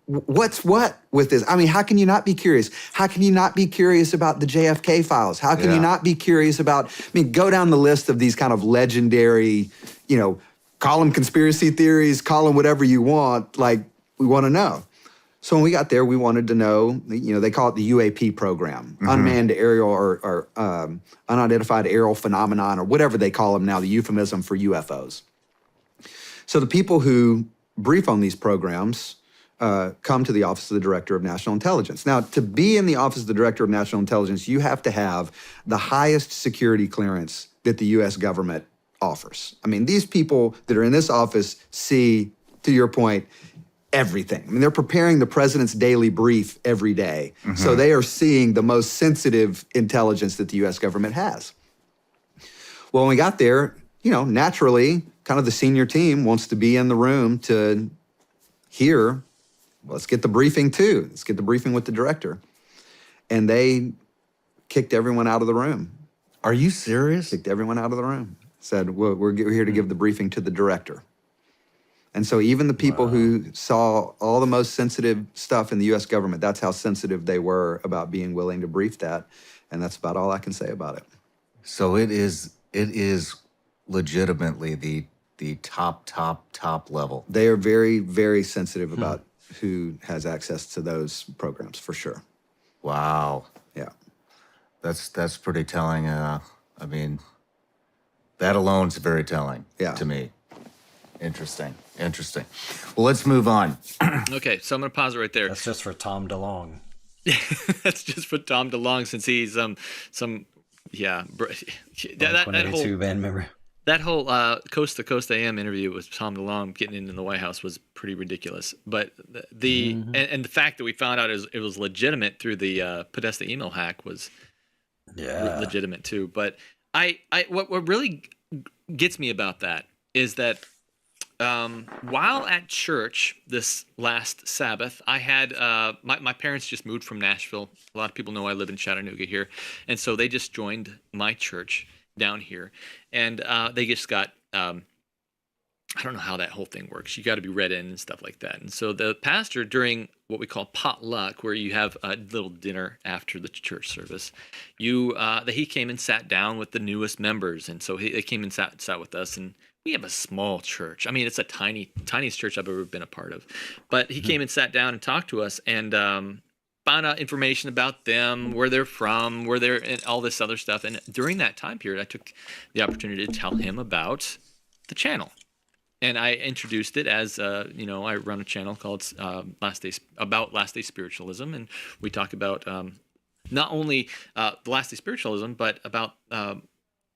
what's what with this. I mean, how can you not be curious? How can you not be curious about the JFK files? How can you not be curious about, go down the list of these kind of legendary, call them conspiracy theories, call them whatever you want. Like, we want to know. So when we got there, we wanted to know, they call it the UAP program, unmanned aerial or unidentified aerial phenomenon, or whatever they call them now, the euphemism for UFOs. So the people who brief on these programs come to the Office of the Director of National Intelligence. Now, to be in the Office of the Director of National Intelligence, you have to have the highest security clearance that the U.S. government offers. These people that are in this office see, to your point, everything. They're preparing the president's daily brief every day. So they are seeing the most sensitive intelligence that the U.S. government has. Well, when we got there, naturally, kind of the senior team wants to be in the room to hear, let's get the briefing too. Let's get the briefing with the director. And they kicked everyone out of the room. Are you serious? Kicked everyone out of the room. Said, well, we're here to give the briefing to the director. And so even the people who saw all the most sensitive stuff in the U.S. government, that's how sensitive they were about being willing to brief that. And that's about all I can say about it. So it is legitimately the top level. They are very, very sensitive about who has access to those programs, for sure. Wow. Yeah. That's pretty telling. That alone's very telling to me. Interesting. Well, let's move on. Okay, so I'm going to pause it right there. That's just for Tom DeLonge. That's just for Tom DeLonge, since he's that whole band member. That whole Coast to Coast AM interview with Tom DeLonge getting into the White House was pretty ridiculous. But and the fact that we found out it was legitimate through the Podesta email hack was legitimate too. But what really gets me about that is that while at church this last Sabbath, I had my parents just moved from Nashville. A lot of people know I live in Chattanooga here, and so they just joined my church down here, and they just got I don't know how that whole thing works. You got to be read in and stuff like that. And so the pastor, during what we call potluck, where you have a little dinner after the church service, he came and sat down with the newest members, and so they came and sat with us. And we have a small church. It's a tiniest church I've ever been a part of. But he came and sat down and talked to us, and found out information about them, where they're from, where they're, and all this other stuff. And during that time period, I took the opportunity to tell him about the channel. And I introduced it as, I run a channel called Last Day Spiritualism, and we talk about not only the Last Day Spiritualism, but about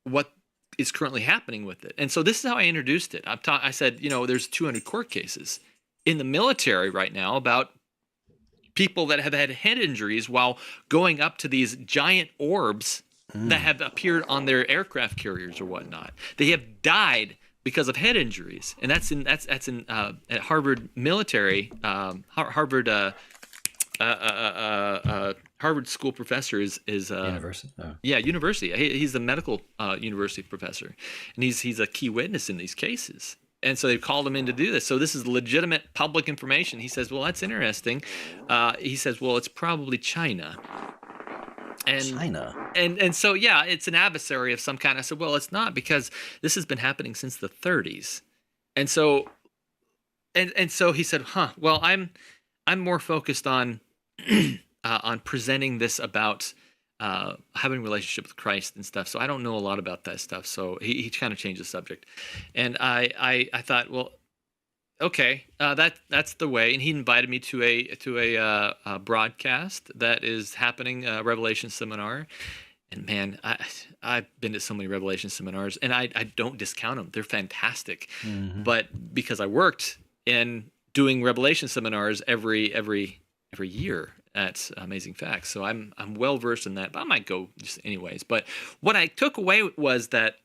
what is currently happening with it. And so this is how I introduced it. I said, there's 200 court cases in the military right now about people that have had head injuries while going up to these giant orbs that have appeared on their aircraft carriers or whatnot. They have died because of head injuries, and that's at Harvard military. Harvard school professor is university. Oh. Yeah, university. He's the medical university professor, and he's a key witness in these cases. And so they called him in to do this. So this is legitimate public information. He says, "Well, that's interesting." He says, "Well, it's probably China." And China. And so it's an adversary of some kind. I said, well, it's not, because this has been happening since the 30s. And so so he said, well, I'm more focused on on presenting this about having a relationship with Christ and stuff. So I don't know a lot about that stuff. So he kind of changed the subject. And I thought, well, okay, that's the way. And he invited me to a broadcast that is happening, a Revelation seminar. And man, I've been to so many Revelation seminars, and I don't discount them. They're fantastic. Mm-hmm. But because I worked in doing Revelation seminars every year at Amazing Facts, so I'm well versed in that. But I might go just anyways. But what I took away was that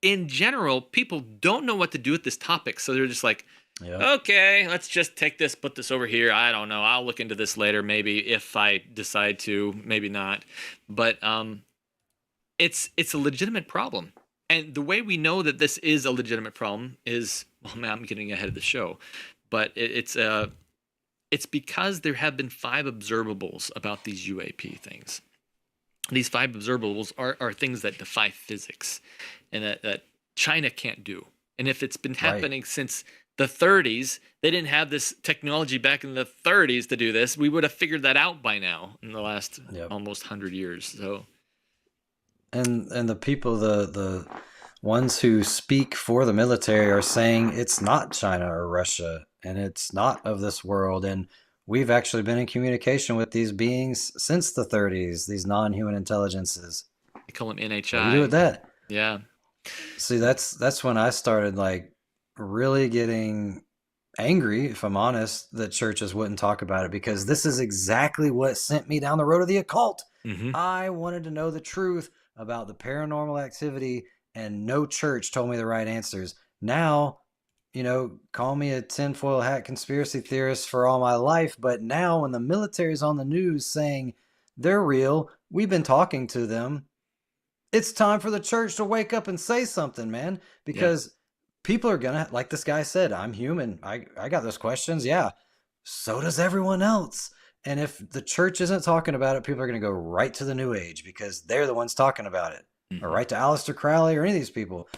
in general, people don't know what to do with this topic, so they're just like, Okay, let's just take this, put this over here. I don't know. I'll look into this later, maybe if I decide to, maybe not. But it's a legitimate problem. And the way we know that this is a legitimate problem is, well, man, I'm getting ahead of the show, but it's because there have been 5 observables about these UAP things. These 5 observables are things that defy physics and that China can't do. And if it's been happening since the 30s, they didn't have this technology back in the 30s to do this. We would have figured that out by now in the last almost 100 years. So, and the people, the ones who speak for the military are saying it's not China or Russia, and it's not of this world. And we've actually been in communication with these beings since the 30s. These non-human intelligences. They call them NHI. What do you do with that? Yeah. See, that's when I started like really getting angry, if I'm honest, that churches wouldn't talk about it, because this is exactly what sent me down the road of the occult. I wanted to know the truth about the paranormal activity, and no church told me the right answers. Now, you know, call me a tinfoil hat conspiracy theorist for all my life, but now when the military's on the news saying they're real, we've been talking to them, it's time for the church to wake up and say something, man, because people are gonna, like this guy said, I'm human. I got those questions. Yeah. So does everyone else. And if the church isn't talking about it, people are going to go right to the New Age because they're the ones talking about it, or right to Aleister Crowley or any of these people.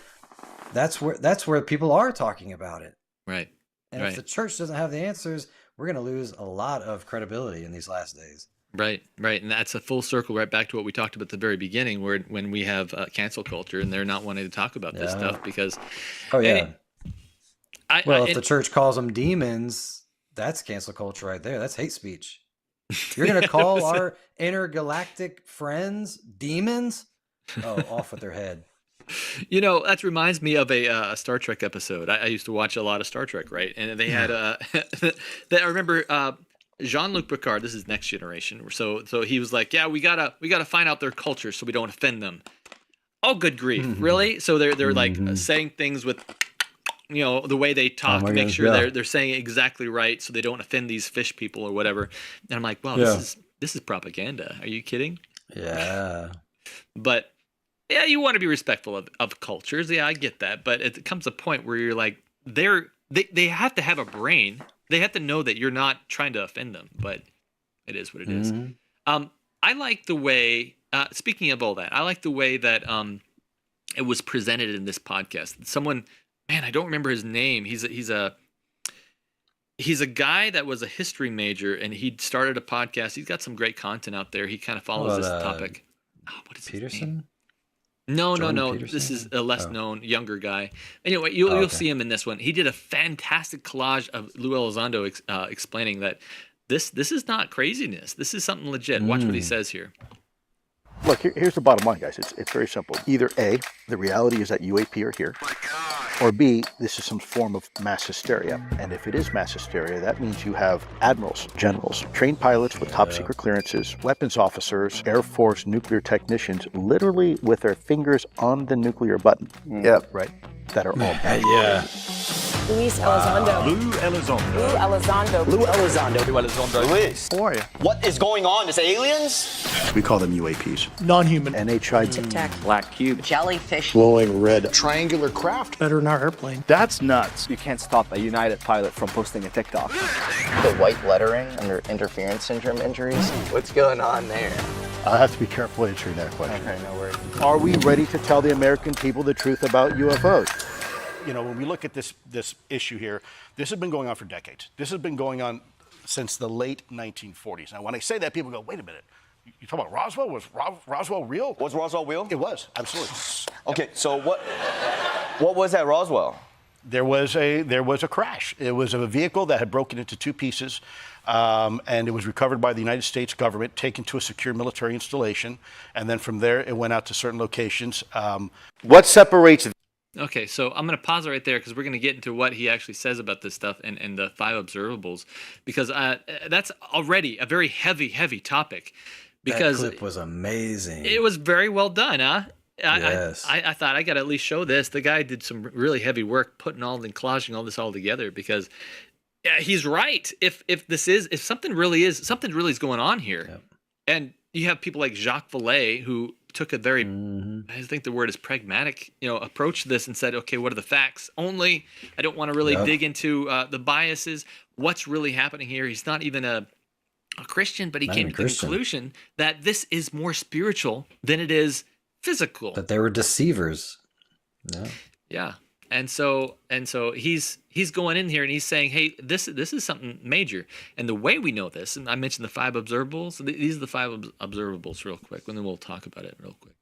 That's where people are talking about it. Right. And if the church doesn't have the answers, we're going to lose a lot of credibility in these last days. Right. And that's a full circle right back to what we talked about at the very beginning, where when we have cancel culture and they're not wanting to talk about this stuff because... if the church calls them demons, that's cancel culture right there. That's hate speech. You're going to call our intergalactic friends demons? Oh, off with their head. You know, that reminds me of a Star Trek episode. I used to watch a lot of Star Trek, right? And they had I remember Jean-Luc Picard. This is Next Generation. So he was like, "Yeah, we gotta find out their culture so we don't offend them." Oh, good grief! Really? So they're like saying things with, you know, the way they talk to make sure they're saying it exactly right so they don't offend these fish people or whatever. And I'm like, wow, this is propaganda. Are you kidding? Yeah. But yeah, you want to be respectful of cultures. Yeah, I get that. But it comes a point where you're like, they have to have a brain. They have to know that you're not trying to offend them. But it is what it is. I like the way, speaking of all that, I like the way that it was presented in this podcast. Someone, man, I don't remember his name. He's a guy that was a history major, and he started a podcast. He's got some great content out there. He kind of follows this topic. What is Peterson? No. Peterson? This is a less known, younger guy. Anyway, you'll see him in this one. He did a fantastic collage of Lou Elizondo explaining that this is not craziness. This is something legit. Watch what he says here. Look, here's the bottom line, guys. It's very simple. Either A, the reality is that UAP are here, or B, this is some form of mass hysteria. And if it is mass hysteria, that means you have admirals, generals, trained pilots with top secret clearances, weapons officers, Air Force nuclear technicians, literally with their fingers on the nuclear button. Yep. Right? That are all bad. Yeah. Luis Elizondo. Lou Elizondo. Lou Elizondo. Lou Elizondo. Lou Elizondo. Luis. How are you? What is going on? Is aliens? We call them UAPs. Non-human. NHI. Tic Tac. Black cube. Jellyfish. Glowing red. Triangular craft. Better than our airplane. That's nuts. You can't stop a United pilot from posting a TikTok. The white lettering under interference syndrome injuries. What's going on there? I have to be careful answering that question. Okay, no worries. Are we ready to tell the American people the truth about UFOs? You know, when we look at this issue here, this has been going on for decades. This has been going on since the late 1940s. Now, when I say that, people go, wait a minute. You talking about Roswell? Was Roswell real? Was Roswell real? It was, absolutely. Okay, so what was at Roswell? There was a crash. It was of a vehicle that had broken into 2 pieces, and it was recovered by the United States government, taken to a secure military installation, and then from there it went out to certain locations. What separates... Okay, so I'm going to pause it right there because we're going to get into what he actually says about this stuff and the 5 observables, because that's already a very heavy topic. Because that clip was amazing. It was very well done, huh? I thought I got to at least show this. The guy did some really heavy work putting collaging all this all together, because he's right. If something really is going on here, and you have people like Jacques Vallée, who took a very, I think the word is pragmatic, approach to this and said, okay, what are the facts only? I don't want to really dig into the biases. What's really happening here? He's not even a Christian, but he came to the conclusion that this is more spiritual than it is physical. That they were deceivers. Yeah. And so he's going in here and he's saying, hey, this is something major. And the way we know this, and I mentioned the 5 observables. These are the 5 observables real quick, and then we'll talk about it real quick.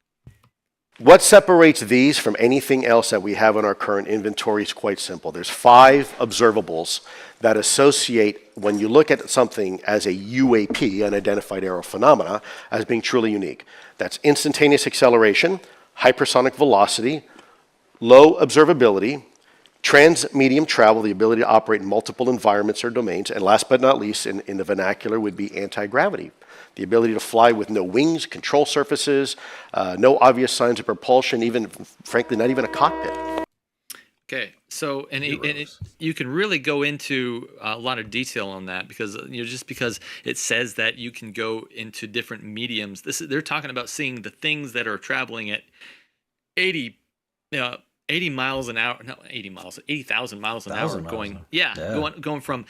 What separates these from anything else that we have in our current inventory is quite simple. There's 5 observables that associate, when you look at something as a UAP, unidentified aerial phenomena, as being truly unique. That's instantaneous acceleration, hypersonic velocity, low observability, trans-medium travel, the ability to operate in multiple environments or domains, and last but not least, in the vernacular, would be anti-gravity. The ability to fly with no wings, control surfaces, no obvious signs of propulsion, even, frankly, not even a cockpit. Okay, so you can really go into a lot of detail on that, because just because it says that you can go into different mediums, they're talking about seeing the things that are traveling at 80 miles an hour, not 80 miles, 80,000 miles an hour, going from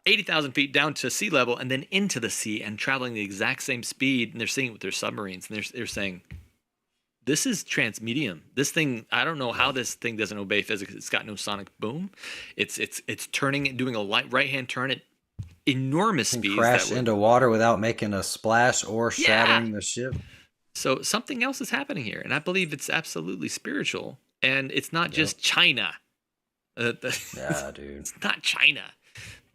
80,000 feet down to sea level and then into the sea and traveling the exact same speed. And they're seeing it with their submarines, and they're saying, this is transmedium. This thing, I don't know how this thing doesn't obey physics. It's got no sonic boom. It's turning, doing a right-hand turn at enormous speeds. Crash into water without making a splash or shattering the ship. So something else is happening here, and I believe it's absolutely spiritual, and it's not just China. Dude, it's not China,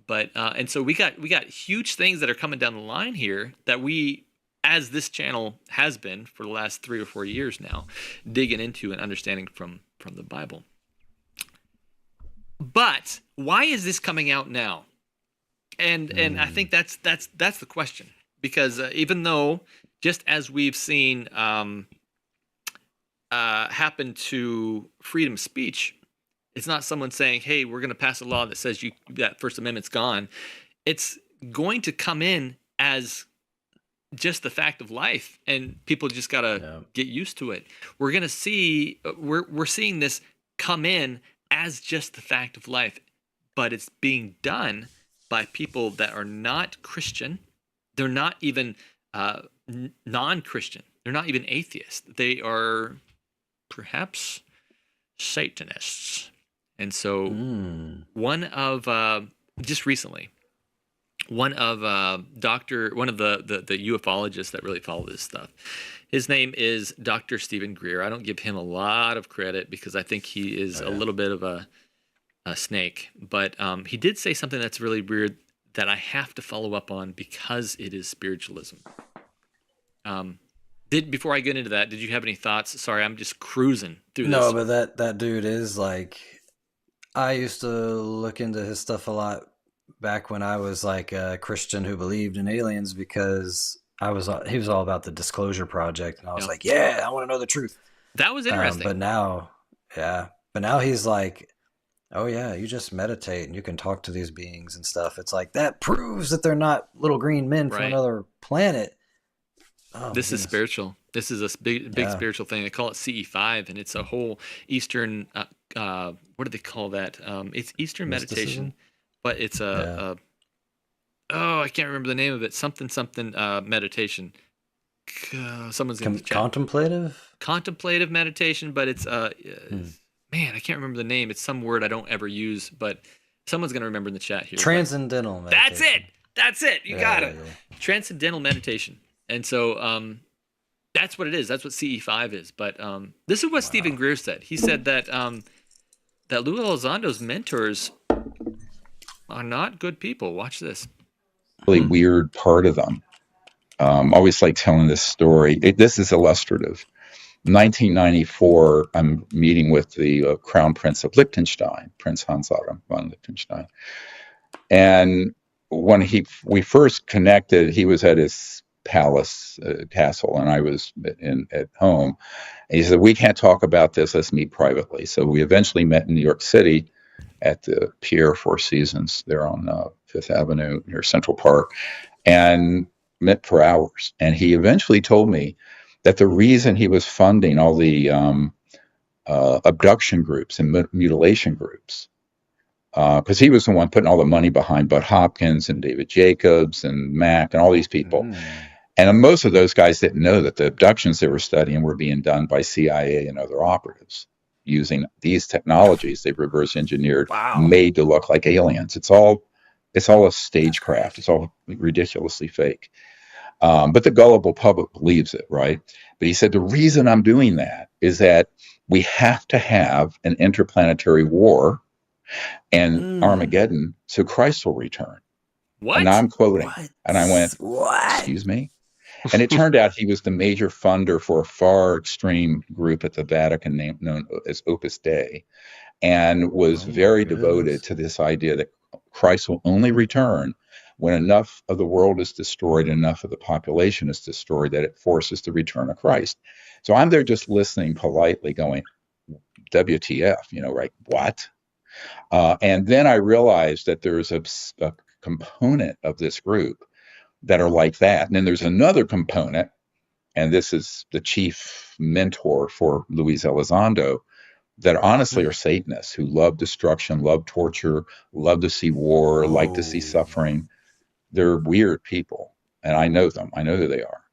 but and so we got huge things that are coming down the line here that we, as this channel has been for the last 3 or 4 years now, digging into and understanding from the Bible. But why is this coming out now? And I think that's the question, because even though, just as we've seen happen to freedom of speech, it's not someone saying, hey, we're going to pass a law that says that First Amendment's gone. It's going to come in as just the fact of life, and people just got to get used to it. We're going to see, we're seeing this come in as just the fact of life, but it's being done by people that are not Christian. They're not even non-Christian. They're not even atheists. They are perhaps Satanists. And so one of just recently, one of the ufologists that really follow this stuff, his name is Dr. Stephen Greer. I don't give him a lot of credit because I think he is a little bit of a snake, but he did say something that's really weird that I have to follow up on because it is spiritualism. Before I get into that, did you have any thoughts? Sorry, I'm just cruising through this. No, but that dude is like, I used to look into his stuff a lot back when I was like a Christian who believed in aliens, because he was all about the Disclosure Project, and I was like, yeah, I want to know the truth. That was interesting. But now he's like, oh yeah, you just meditate and you can talk to these beings and stuff. It's like, that proves that they're not little green men from another planet. Oh, this is spiritual. This is a big spiritual thing. They call it CE5, and it's a whole Eastern. What do they call that? It's Eastern meditation, but it's I can't remember the name of it. Something meditation. Someone's in the chat. Contemplative meditation, but it's man, I can't remember the name. It's some word I don't ever use, but someone's gonna remember in the chat here. Transcendental meditation. That's it. You got it. Yeah. Transcendental meditation. And so that's what it is. That's what CE5 is. But this is what Stephen Greer said. He said that that Lou Elizondo's mentors are not good people. Watch this. Really weird part of them. Always like telling this story. This is illustrative. 1994, I'm meeting with the Crown Prince of Liechtenstein, Prince Hans-Adam von Liechtenstein. And when we first connected, he was at his palace castle, and I was at home. And he said, "We can't talk about this. Let's meet privately." So we eventually met in New York City at the Pier Four Seasons there on Fifth Avenue near Central Park, and met for hours. And he eventually told me that the reason he was funding all the abduction groups and mutilation groups, because he was the one putting all the money behind Bud Hopkins and David Jacobs and Mack and all these people. And most of those guys didn't know that the abductions they were studying were being done by CIA and other operatives using these technologies they reverse engineered, made to look like aliens. It's all a stagecraft. It's all ridiculously fake. But the gullible public believes it, right? But he said, the reason I'm doing that is that we have to have an interplanetary war and Armageddon so Christ will return. What? And now I'm quoting. And I went, excuse me? And it turned out he was the major funder for a far extreme group at the Vatican known as Opus Dei, and was very devoted to this idea that Christ will only return when enough of the world is destroyed, enough of the population is destroyed, that it forces the return of Christ. So I'm there just listening politely going, WTF, right? What? And then I realized that there's a component of this group that are like that. And then there's another component, and this is the chief mentor for Luis Elizondo, that honestly are Satanists who love destruction, love torture, love to see war, like to see suffering. They're weird people, and I know them. I know who they are.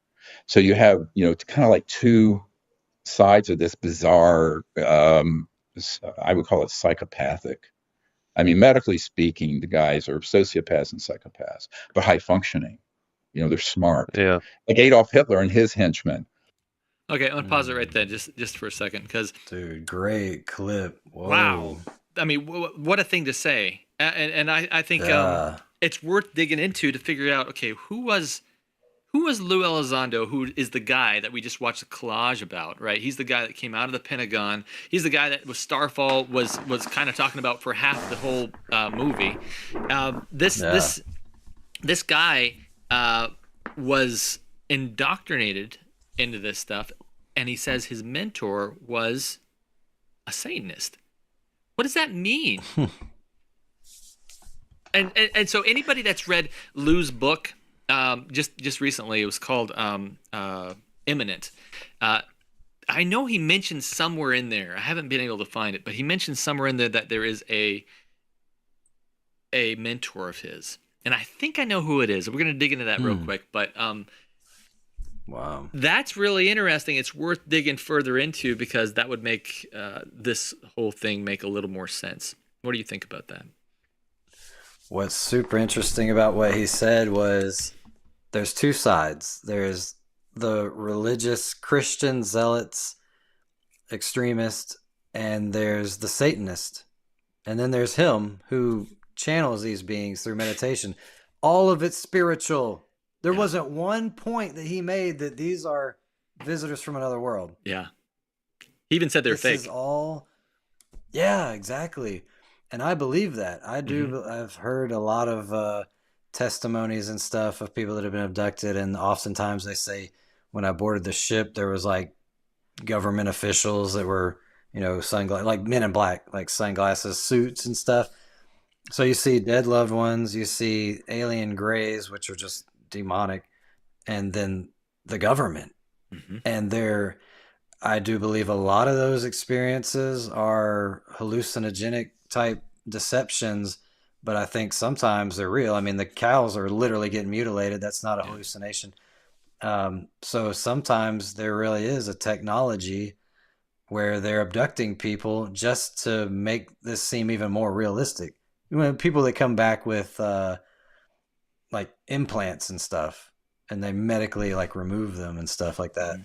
So you have, kind of like two sides of this bizarre, I would call it psychopathic. I mean, medically speaking, the guys are sociopaths and psychopaths, but high functioning. They're smart. Yeah. Like Adolf Hitler and his henchmen. Okay, I'm gonna pause it right there, just for a second, because dude, great clip. Whoa. Wow, I mean, what a thing to say, and I think it's worth digging into to figure out. Okay, who was Lou Elizondo? Who is the guy that we just watched the collage about? Right, he's the guy that came out of the Pentagon. He's the guy that was Starfall was kind of talking about for half the whole movie. This guy was indoctrinated into this stuff, and he says his mentor was a Satanist. What does that mean? and so anybody that's read Lou's book, just recently, it was called Imminent. I know he mentioned somewhere in there, I haven't been able to find it, but he mentioned somewhere in there that there is a mentor of his, and I think I know who it is. We're going to dig into that real quick, but wow, that's really interesting. It's worth digging further into, because that would make this whole thing make a little more sense. What do you think about that? What's super interesting about what he said was there's two sides. There's the religious Christian zealots, extremist, and there's the Satanist. And then there's him who channels these beings through meditation. All of it's spiritual. There wasn't one point that he made that these are visitors from another world. Yeah. He even said they're fake. This is all... Yeah, exactly. And I believe that. I do. I've heard a lot of testimonies and stuff of people that have been abducted, and oftentimes they say when I boarded the ship, there was like government officials that were, sunglasses, like Men in Black, like sunglasses, suits and stuff. So you see dead loved ones, you see alien grays, which are just demonic, and then the government. And I do believe a lot of those experiences are hallucinogenic type deceptions, but I think sometimes they're real. I mean, the cows are literally getting mutilated. That's not a hallucination. So sometimes there really is a technology where they're abducting people just to make this seem even more realistic. People that come back with like implants and stuff, and they medically like remove them and stuff like that.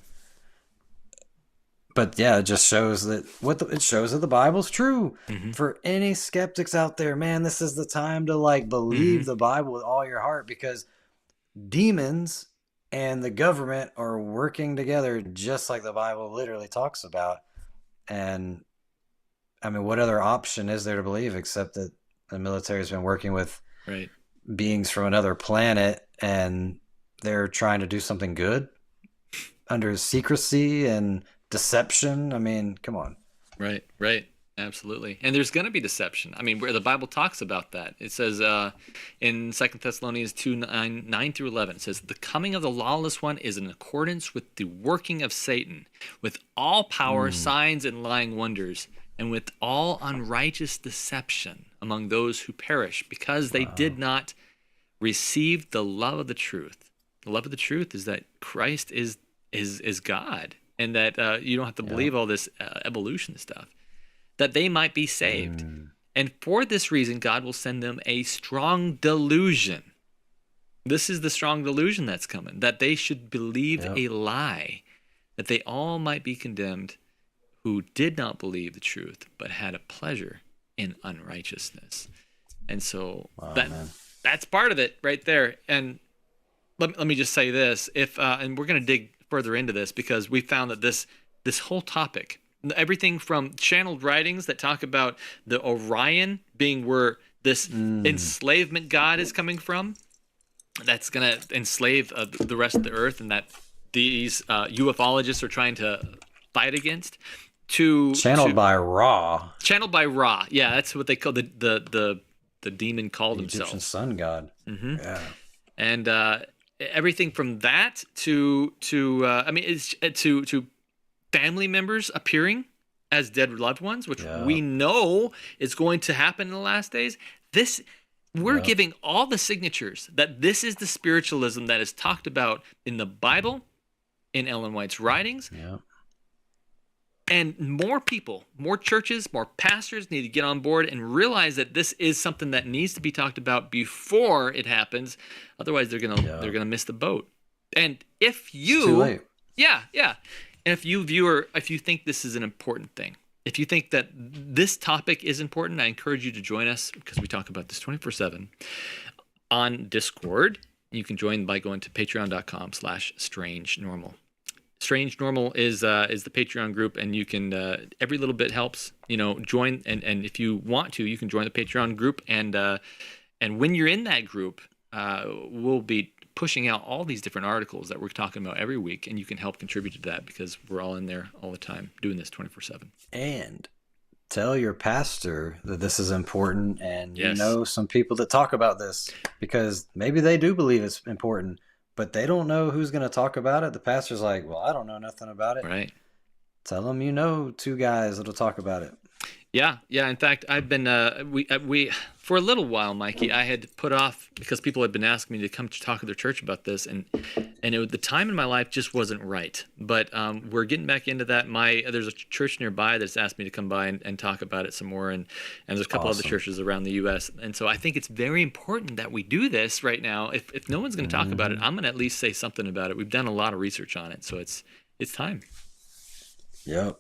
But yeah, it just shows that it shows that the Bible's true. For any skeptics out there, man, this is the time to like believe the Bible with all your heart, because demons and the government are working together just like the Bible literally talks about. And I mean, what other option is there to believe except that the military has been working with beings from another planet, and they're trying to do something good under secrecy and deception. I mean, come on. Right, right. Absolutely. And there's going to be deception. I mean, where the Bible talks about that. It says in 2 Thessalonians 2, 9 through 11, it says, the coming of the lawless one is in accordance with the working of Satan, with all power, signs, and lying wonders, and with all unrighteous deception among those who perish, because they did not receive the love of the truth. The love of the truth is that Christ is God, and that you don't have to believe all this evolution stuff, that they might be saved. And for this reason, God will send them a strong delusion. This is the strong delusion that's coming, that they should believe a lie, that they all might be condemned who did not believe the truth, but had a pleasure in unrighteousness. And so that's part of it right there. And let me just say this, and we're going to dig further into this, because we found that this whole topic, everything from channeled writings that talk about the Orion being where this enslavement god is coming from, that's going to enslave the rest of the earth, and that these ufologists are trying to fight against, channeled by Ra. Channeled by Ra. Yeah, that's what they call the demon called the himself. Egyptian sun god. Yeah. And everything from that to family members appearing as dead loved ones, which we know is going to happen in the last days. We're giving all the signatures that this is the spiritualism that is talked about in the Bible, in Ellen White's writings. And more people, more churches, more pastors need to get on board and realize that this is something that needs to be talked about before it happens. Otherwise, they're gonna miss the boat. And if you, it's too late. And if you think this is an important thing, if you think that this topic is important, I encourage you to join us, because we talk about this 24/7 on Discord. You can join by going to patreon.com/strange normal. Strange Normal is the Patreon group, and you can every little bit helps. Join, and if you want to, you can join the Patreon group, and when you're in that group, we'll be pushing out all these different articles that we're talking about every week, and you can help contribute to that, because we're all in there all the time doing this 24/7. And tell your pastor that this is important, and Yes. some people that talk about this, because maybe they do believe it's important, but they don't know who's going to talk about it. The pastor's like, well, I don't know nothing about it. Right. Tell them two guys that'll talk about it. Yeah. In fact, I've been we for a little while, Mikey, I had put off, because people had been asking me to come to talk at their church about this, and the time in my life just wasn't right. But we're getting back into that. There's a church nearby that's asked me to come by and talk about it some more, and there's a couple other churches around the U.S. And so I think it's very important that we do this right now. If no one's going to talk about it, I'm going to at least say something about it. We've done a lot of research on it, so it's time. Yep.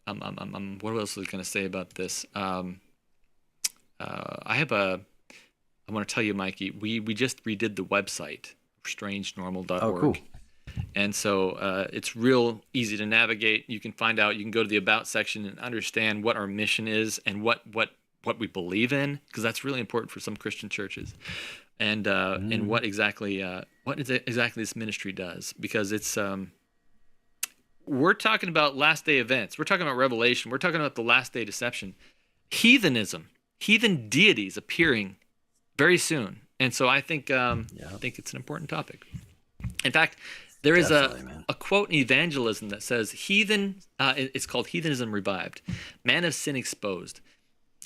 What else was I going to say about this? I want to tell you, Mikey, we just redid the website, strangenormal.org. Oh, cool. And so it's real easy to navigate. You can find out, you can go to the About section and understand what our mission is and what we believe in, because that's really important for some Christian churches. And what exactly this ministry does, because it's we're talking about last day events. We're talking about Revelation. We're talking about the last day deception, heathenism, heathen deities appearing very soon. And so I think it's an important topic. In fact, there is a quote in evangelism that says, it's called Heathenism Revived, Man of Sin Exposed.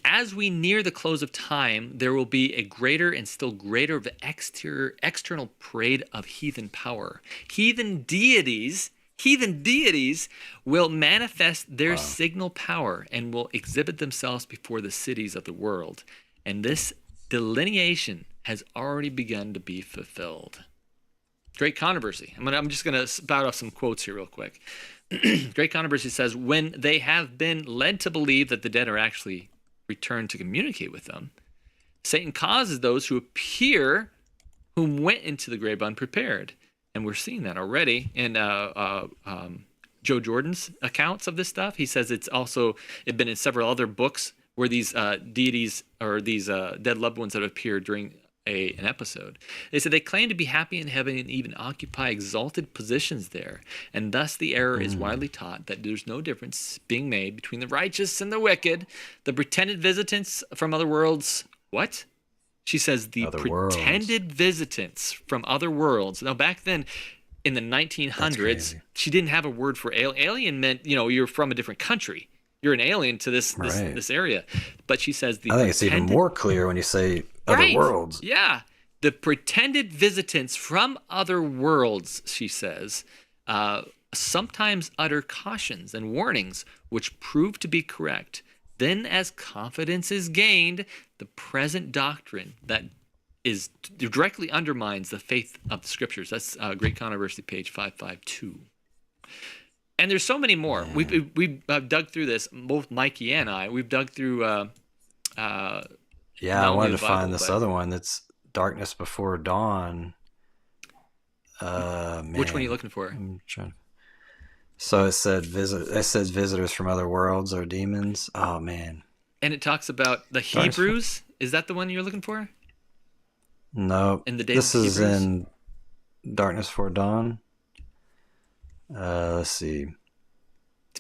As we near the close of time, there will be a greater and still greater external parade of heathen power. Heathen deities will manifest their signal power and will exhibit themselves before the cities of the world. And this delineation has already begun to be fulfilled. Great Controversy. I'm just going to spout off some quotes here real quick. Great Controversy says, when they have been led to believe that the dead are actually returned to communicate with them, Satan causes those who appear whom went into the grave unprepared. And we're seeing that already in Joe Jordan's accounts of this stuff. He says it's been in several other books where these deities or these dead loved ones that appear during an episode. They said they claim to be happy in heaven and even occupy exalted positions there, and thus the error is widely taught that there's no difference being made between the righteous and the wicked, the pretended visitants from other worlds. What? She says the pretended visitants from other worlds. Now, back then, in the 1900s, she didn't have a word for alien. Alien meant, you're from a different country. You're an alien to this area. But she says I think it's even more clear when you say other worlds. Yeah. The pretended visitants from other worlds, she says, sometimes utter cautions and warnings which prove to be correct. Then, as confidence is gained, the present doctrine that is directly undermines the faith of the scriptures. That's Great Controversy, page 552. And there's so many more. We've dug through this, both Mikey and I. We've dug through. I wanted to find this other one that's Darkness Before Dawn. Which one are you looking for? I'm trying. So it said visitors from other worlds or demons. Oh man. And it talks about the Hebrews. Is that the one you're looking for? No. In the days this of is Hebrews? in Darkness Before Dawn. Let's see.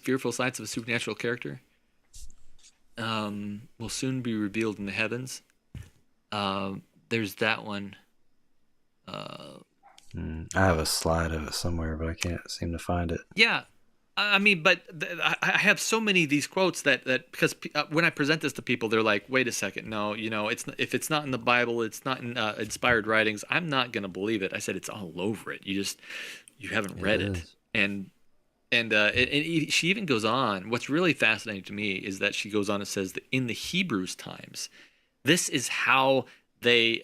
Fearful sights of a supernatural character will soon be revealed in the heavens. There's that one. I have a slide of it somewhere, but I can't seem to find it. Yeah, I mean, but I have so many of these quotes that because when I present this to people, they're like, "Wait a second, no, if it's not in the Bible, it's not in inspired writings. I'm not going to believe it." I said it's all over it. You haven't read it. And she even goes on. What's really fascinating to me is that she goes on and says that in the Hebrews times, this is how they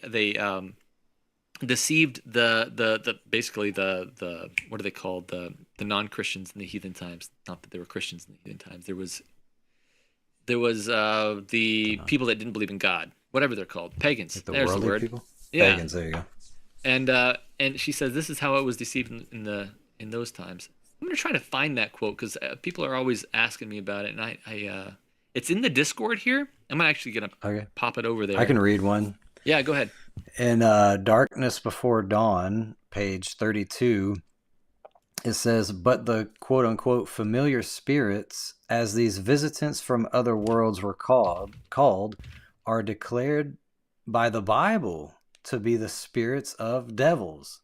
deceived the basically the what are they called, the non-Christians in the heathen times. Not that there were Christians in the heathen times. There was the people that didn't believe in God, whatever they're called, pagans. Like the There's the worldly word. people? Yeah. Pagans. There you go. And she says this is how it was deceived in those times. I'm gonna try to find that quote because people are always asking me about it, and I it's in the Discord here. I'm actually gonna pop it over there. I can read one. Yeah, go ahead. In Darkness Before Dawn, page 32, it says, "But the quote-unquote familiar spirits, as these visitants from other worlds were called, are declared by the Bible to be the spirits of devils."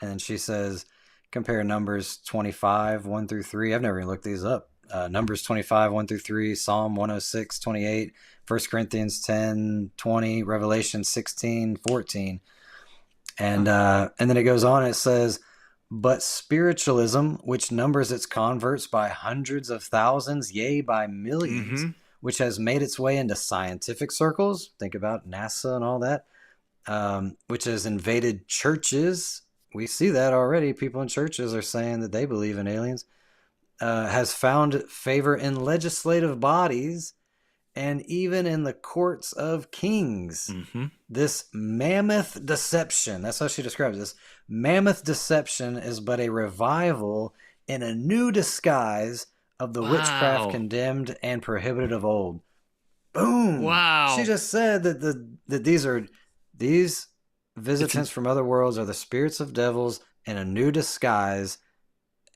And then she says, compare Numbers 25, 1 through 3. I've never even looked these up. Numbers 25, 1 through 3, Psalm 106, 28, 1 Corinthians 10, 20, Revelation 16, 14. And then it goes on and it says, "But spiritualism, which numbers its converts by hundreds of thousands, yea, by millions, which has made its way into scientific circles," think about NASA and all that, "which has invaded churches." We see that already. People in churches are saying that they believe in aliens. Has found favor in legislative bodies and even in the courts of kings. This mammoth deception, that's how she describes this, mammoth deception is but a revival in a new disguise of the witchcraft condemned and prohibited of old. Boom. Wow. She just said that these visitants from other worlds are the spirits of devils in a new disguise,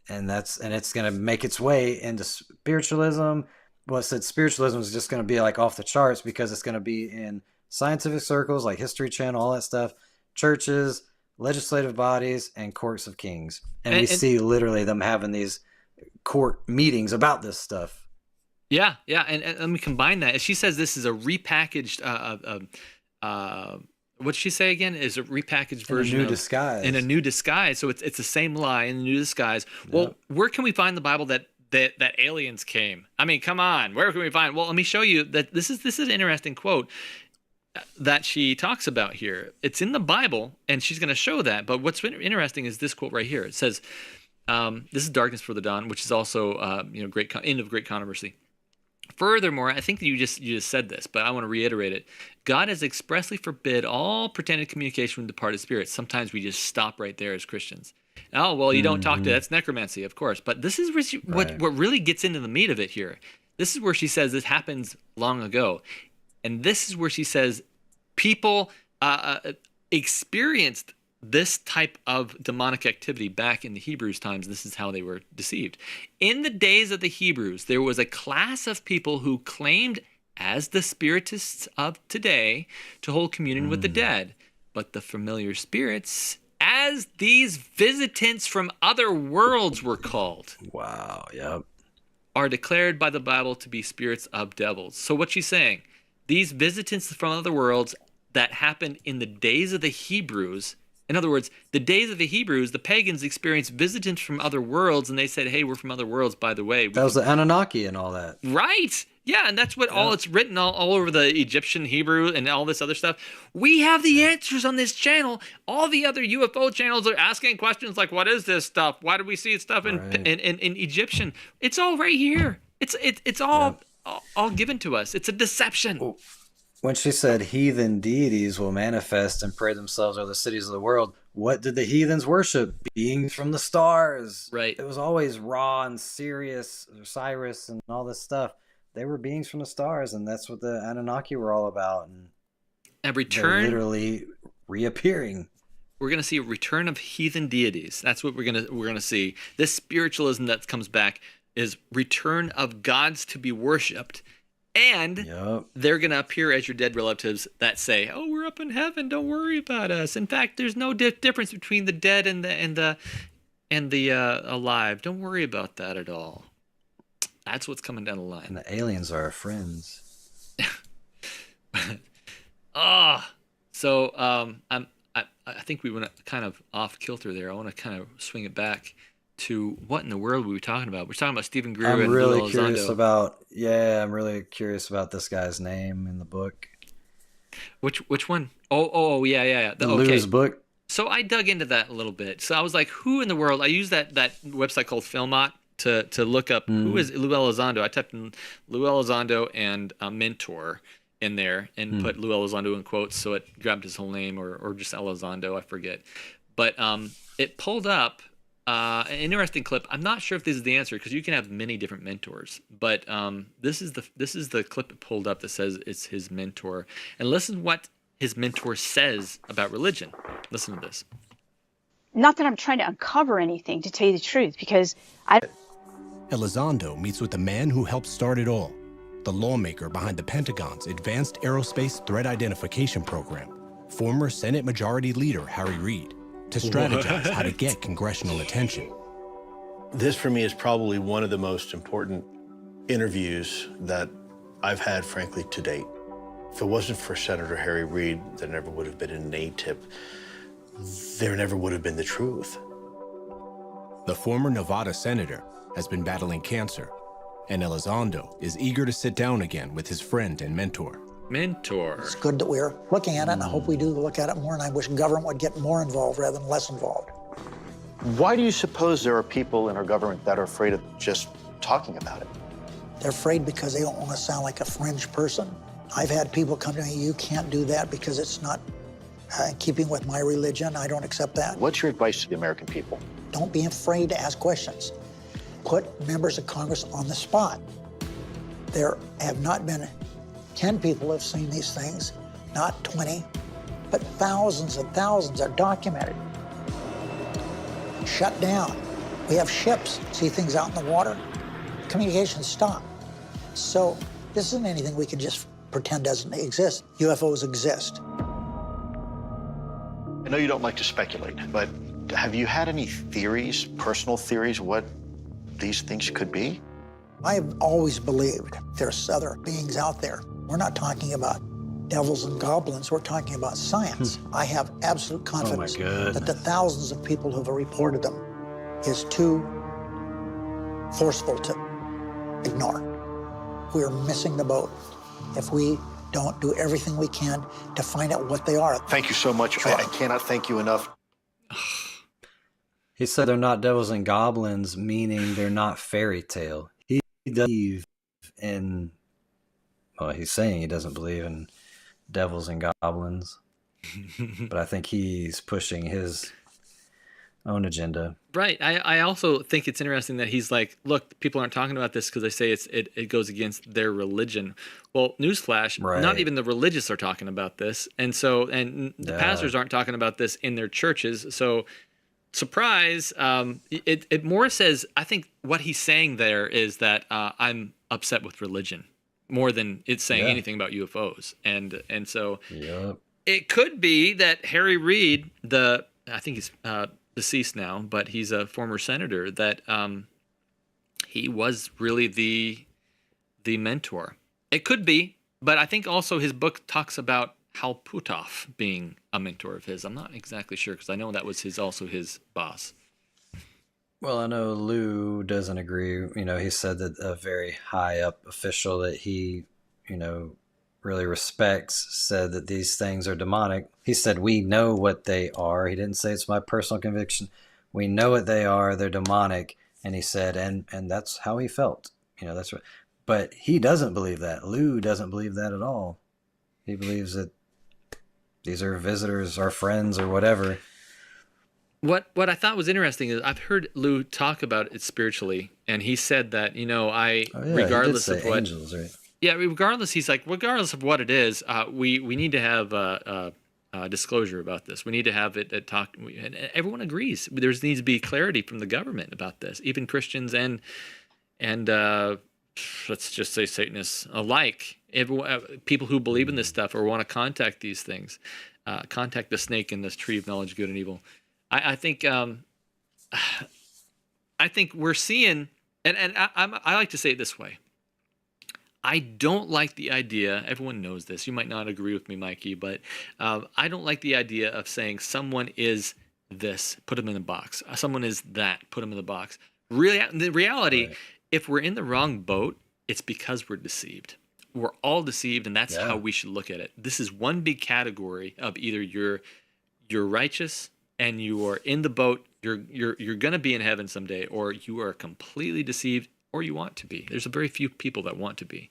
and it's going to make its way into spiritualism. Well, it said spiritualism is just going to be like off the charts because it's going to be in scientific circles like History Channel, all that stuff, churches, legislative bodies, and courts of kings. And we see literally them having these court meetings about this stuff. Yeah, and let me combine that. She says this is a repackaged what'd she say again? Is a repackaged version in a new disguise. In a new disguise. So it's the same lie in a new disguise. Well, where can we find the Bible that aliens came? I mean, come on. Where can we find? Well, let me show you that this is an interesting quote that she talks about here. It's in the Bible, and she's going to show that. But what's interesting is this quote right here. It says, "This is Darkness for the Dawn," which is also great end of Great Controversy. Furthermore, I think that you just said this, but I want to reiterate it. God has expressly forbid all pretended communication with departed spirits. Sometimes we just stop right there as Christians. Oh, well, you don't talk to, that's necromancy, of course. But this is what really gets into the meat of it here. This is where she says this happens long ago. And this is where she says people, experienced this type of demonic activity back in the Hebrews times. This is how they were deceived. In the days of the Hebrews, there was a class of people who claimed, as the spiritists of today, to hold communion with the dead. But the familiar spirits, as these visitants from other worlds were called. Wow, yep. Are declared by the Bible to be spirits of devils. So what she's saying, these visitants from other worlds that happened in the days of the Hebrews, in other words, the days of the Hebrews, the pagans experienced visitants from other worlds, and they said, hey, we're from other worlds, by the way. That was the Anunnaki and all that. Right. Yeah, and that's what all it's written all over the Egyptian Hebrew and all this other stuff. We have the answers on this channel. All the other UFO channels are asking questions like, what is this stuff? Why do we see stuff in Egyptian? It's all right here. It's all given to us. It's a deception. When she said heathen deities will manifest and pray themselves over the cities of the world, what did the heathens worship? Beings from the stars. Right. It was always Ra and Sirius, or Cyrus, and all this stuff. They were beings from the stars, and that's what the Anunnaki were all about. And return, they're literally reappearing. We're gonna see a return of heathen deities. That's what we're gonna see. This spiritualism that comes back is return of gods to be worshipped. And they're going to appear as your dead relatives that say, oh, we're up in heaven. Don't worry about us. In fact, there's no difference between the dead and the alive. Don't worry about that at all. That's what's coming down the line. And the aliens are our friends. So I think we went kind of off kilter there. I want to kind of swing it back to what in the world were we talking about? We're talking about Stephen Greer and really Lou curious Elizondo. I'm really curious about this guy's name in the book. Which one? Oh, yeah. Lou's book. So I dug into that a little bit. So I was like, who in the world? I used that website called Filmot to look up who is Lou Elizondo. I typed in Lou Elizondo and Mentor in there and put Lou Elizondo in quotes, so it grabbed his whole name or just Elizondo, I forget. But it pulled up an interesting clip. I'm not sure if this is the answer because you can have many different mentors, but this is the clip it pulled up that says it's his mentor. And listen what his mentor says about religion. Listen to this. Not that I'm trying to uncover anything, to tell you the truth, because Elizondo meets with the man who helped start it all, the lawmaker behind the Pentagon's Advanced Aerospace Threat Identification Program, former Senate Majority Leader Harry Reid, to strategize how to get congressional attention. This, for me, is probably one of the most important interviews that I've had, frankly, to date. If it wasn't for Senator Harry Reid, there never would have been an ATIP. There never would have been the truth. The former Nevada senator has been battling cancer, and Elizondo is eager to sit down again with his friend and mentor. It's good that we're looking at it, and I hope we do look at it more, and I wish government would get more involved rather than less involved. Why do you suppose there are people in our government that are afraid of just talking about it? They're afraid because they don't want to sound like a fringe person. I've had people come to me, you can't do that because it's not in keeping with my religion. I don't accept that. What's your advice to the American people? Don't be afraid to ask questions. Put members of Congress on the spot. There have not been 10 people have seen these things, not 20, but thousands and thousands are documented. Shut down. We have ships, see things out in the water. Communications stop. So this isn't anything we can just pretend doesn't exist. UFOs exist. I know you don't like to speculate, but have you had any theories, personal theories, what these things could be? I have always believed there's other beings out there. We're not talking about devils and goblins. We're talking about science. I have absolute confidence that the thousands of people who have reported them is too forceful to ignore. We are missing the boat if we don't do everything we can to find out what they are. Thank you so much. I cannot thank you enough. He said they're not devils and goblins, meaning they're not fairy tale. He doesn't believe in, well, he's saying he doesn't believe in devils and goblins. But I think he's pushing his own agenda. Right. I also think it's interesting that he's like, look, people aren't talking about this because they say it goes against their religion. Well, newsflash, not even the religious are talking about this. And the pastors aren't talking about this in their churches. So surprise, it more says, I think what he's saying there is that I'm upset with religion more than it's saying anything about UFOs. And so it could be that Harry Reid, I think he's deceased now, but he's a former senator, that he was really the mentor. It could be, but I think also his book talks about Hal Puthoff being a mentor of his. I'm not exactly sure because I know that was also his boss. Well, I know Lou doesn't agree. He said that a very high up official that he, really respects said that these things are demonic. He said, we know what they are. He didn't say it's my personal conviction. We know what they are. They're demonic. And he said, and that's how he felt. That's right. But he doesn't believe that. Lou doesn't believe that at all. He believes that these are visitors or friends or whatever. What I thought was interesting is I've heard Lou talk about it spiritually, and he said that, regardless of what angels, right? Yeah, he's like, regardless of what it is, we need to have disclosure about this. We need to have it talk. And everyone agrees. There needs to be clarity from the government about this, even Christians and let's just say Satanists alike. People who believe in this stuff or want to contact these things, contact the snake in this tree of knowledge, good and evil. I think we're seeing, and I like to say it this way. I don't like the idea, everyone knows this, you might not agree with me, Mikey, but I don't like the idea of saying someone is this, put them in a box. Someone is that, put them in the box. Really, the reality, if we're in the wrong boat, it's because we're deceived. We're all deceived, and that's how we should look at it. This is one big category of either you're righteous and you are in the boat, you're going to be in heaven someday, or you are completely deceived, or you want to be. There's a very few people that want to be.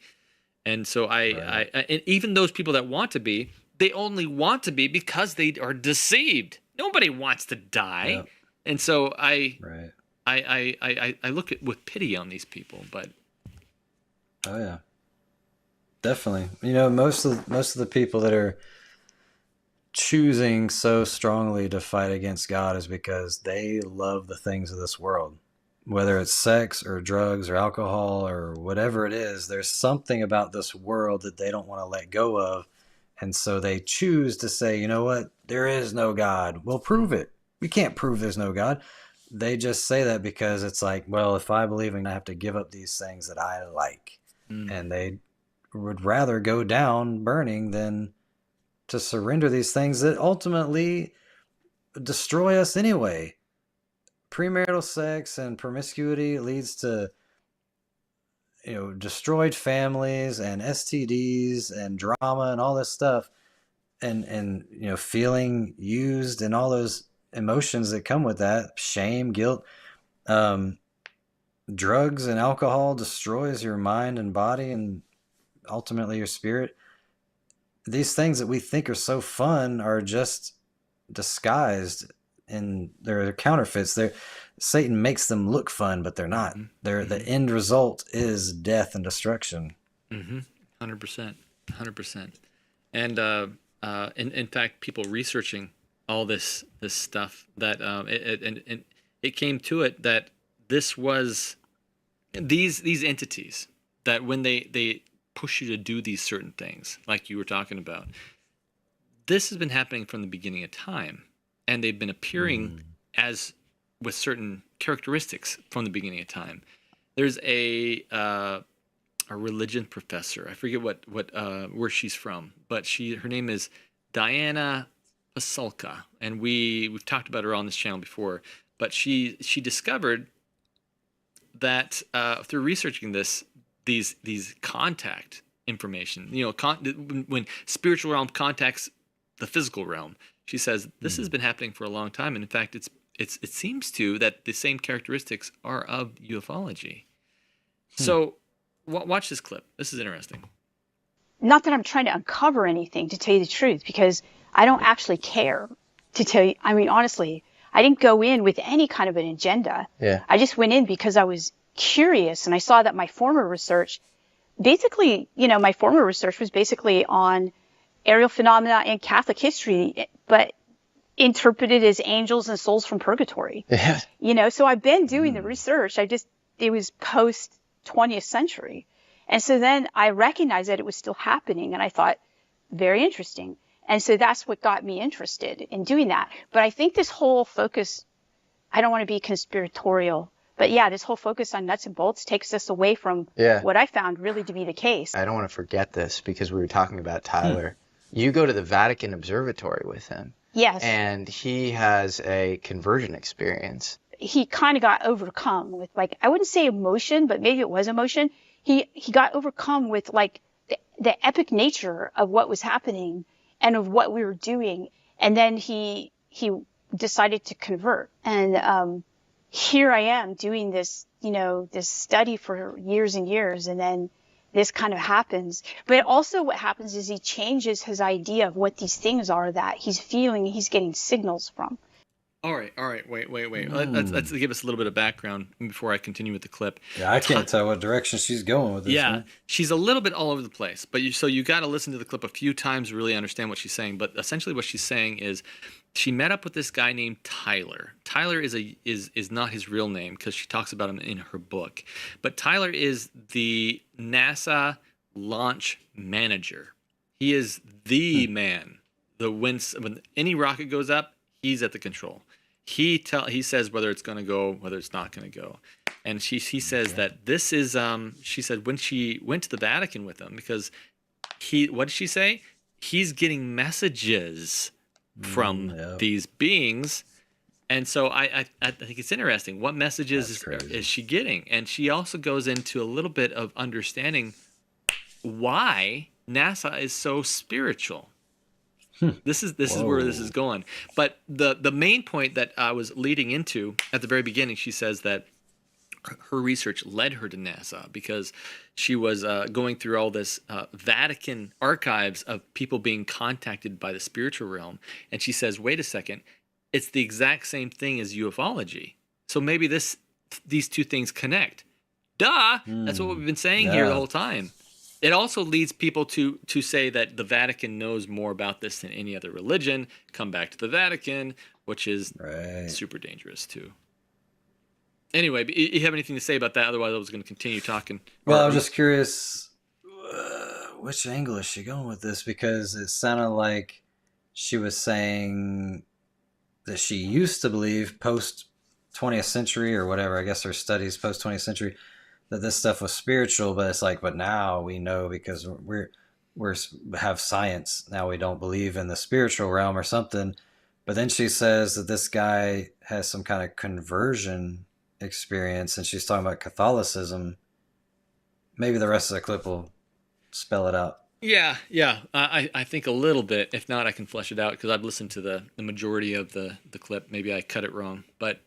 And so and even those people that want to be, they only want to be because they are deceived. Nobody wants to die. Yeah. And so I look at with pity on these people, but oh yeah. Definitely. Most of the people that are choosing so strongly to fight against God is because they love the things of this world. Whether it's sex or drugs or alcohol or whatever it is, there's something about this world that they don't want to let go of. And so they choose to say, you know what? There is no God. Well, prove it. We can't prove there's no God. They just say that because it's like, well, if I believe in, I have to give up these things that I like. And they would rather go down burning than to surrender these things that ultimately destroy us anyway. Premarital sex and promiscuity leads to, destroyed families and STDs and drama and all this stuff, and feeling used and all those emotions that come with that, shame, guilt. Drugs and alcohol destroys your mind and body and ultimately your spirit. These things that we think are so fun are just disguised. And they're counterfeits. Satan makes them look fun, but they're not. The end result is death and destruction. 100%. And in fact, people researching all this stuff that it came to it that this was these entities that when they push you to do these certain things, like you were talking about, this has been happening from the beginning of time. And they've been appearing as with certain characteristics from the beginning of time. There's a religion professor. I forget where she's from, but her name is Diana Pasulka, and we've talked about her on this channel before. But she discovered that through researching these contact information, when spiritual realm contacts the physical realm. She says this has been happening for a long time, and in fact, it seems that the same characteristics are of ufology. So, watch this clip. This is interesting. Not that I'm trying to uncover anything, to tell you the truth, because I don't actually care. To tell you, I mean, honestly, I didn't go in with any kind of an agenda. Yeah. I just went in because I was curious, and I saw that my former research, basically, my former research was basically on aerial phenomena and Catholic history, but interpreted as angels and souls from purgatory. Yeah. So I've been doing the research. It was post 20th century. And so then I recognized that it was still happening, and I thought, very interesting. And so that's what got me interested in doing that. But I think this whole focus, I don't want to be conspiratorial, but yeah, this whole focus on nuts and bolts takes us away from what I found really to be the case. I don't want to forget this because we were talking about Tyler. You go to the Vatican Observatory with him. Yes. And he has a conversion experience. He kind of got overcome with, like, I wouldn't say emotion, but maybe it was emotion. He got overcome with, like, the epic nature of what was happening and of what we were doing. And then he decided to convert. And here I am doing this, this study for years and years. And then this kind of happens. But also what happens is he changes his idea of what these things are that he's feeling, he's getting signals from. All right. Wait. Let's give us a little bit of background before I continue with the clip. Yeah, I can't tell what direction she's going with this. Yeah, man. She's a little bit all over the place, but you got to listen to the clip a few times to really understand what she's saying. But essentially, what she's saying is, she met up with this guy named Tyler. Tyler is not his real name because she talks about him in her book, but Tyler is the NASA launch manager. He is the man. When any rocket goes up, he's at the control. He says whether it's going to go, whether it's not going to go. And he says that this is, she said when she went to the Vatican with him, because what did she say? He's getting messages from these beings. And so I think it's interesting. What messages is she getting? And she also goes into a little bit of understanding why NASA is so spiritual. This is where this is going. But the main point that I was leading into at the very beginning, she says that her research led her to NASA because she was going through all this Vatican archives of people being contacted by the spiritual realm. And she says, wait a second, it's the exact same thing as ufology. So maybe these two things connect. Duh! That's what we've been saying here the whole time. It also leads people to say that the Vatican knows more about this than any other religion. Come back to the Vatican, which is super dangerous too. Anyway, you have anything to say about that? Otherwise, I was going to continue talking. Well, I was just curious, which angle is she going with this? Because it sounded like she was saying that she used to believe post 20th century or whatever, I guess her studies post 20th century, that this stuff was spiritual, but it's like, but now we know because we have science. Now we don't believe in the spiritual realm or something. But then she says that this guy has some kind of conversion experience, and she's talking about Catholicism. Maybe the rest of the clip will spell it out. Yeah. I think a little bit. If not, I can flesh it out because I've listened to the majority of the clip. Maybe I cut it wrong, but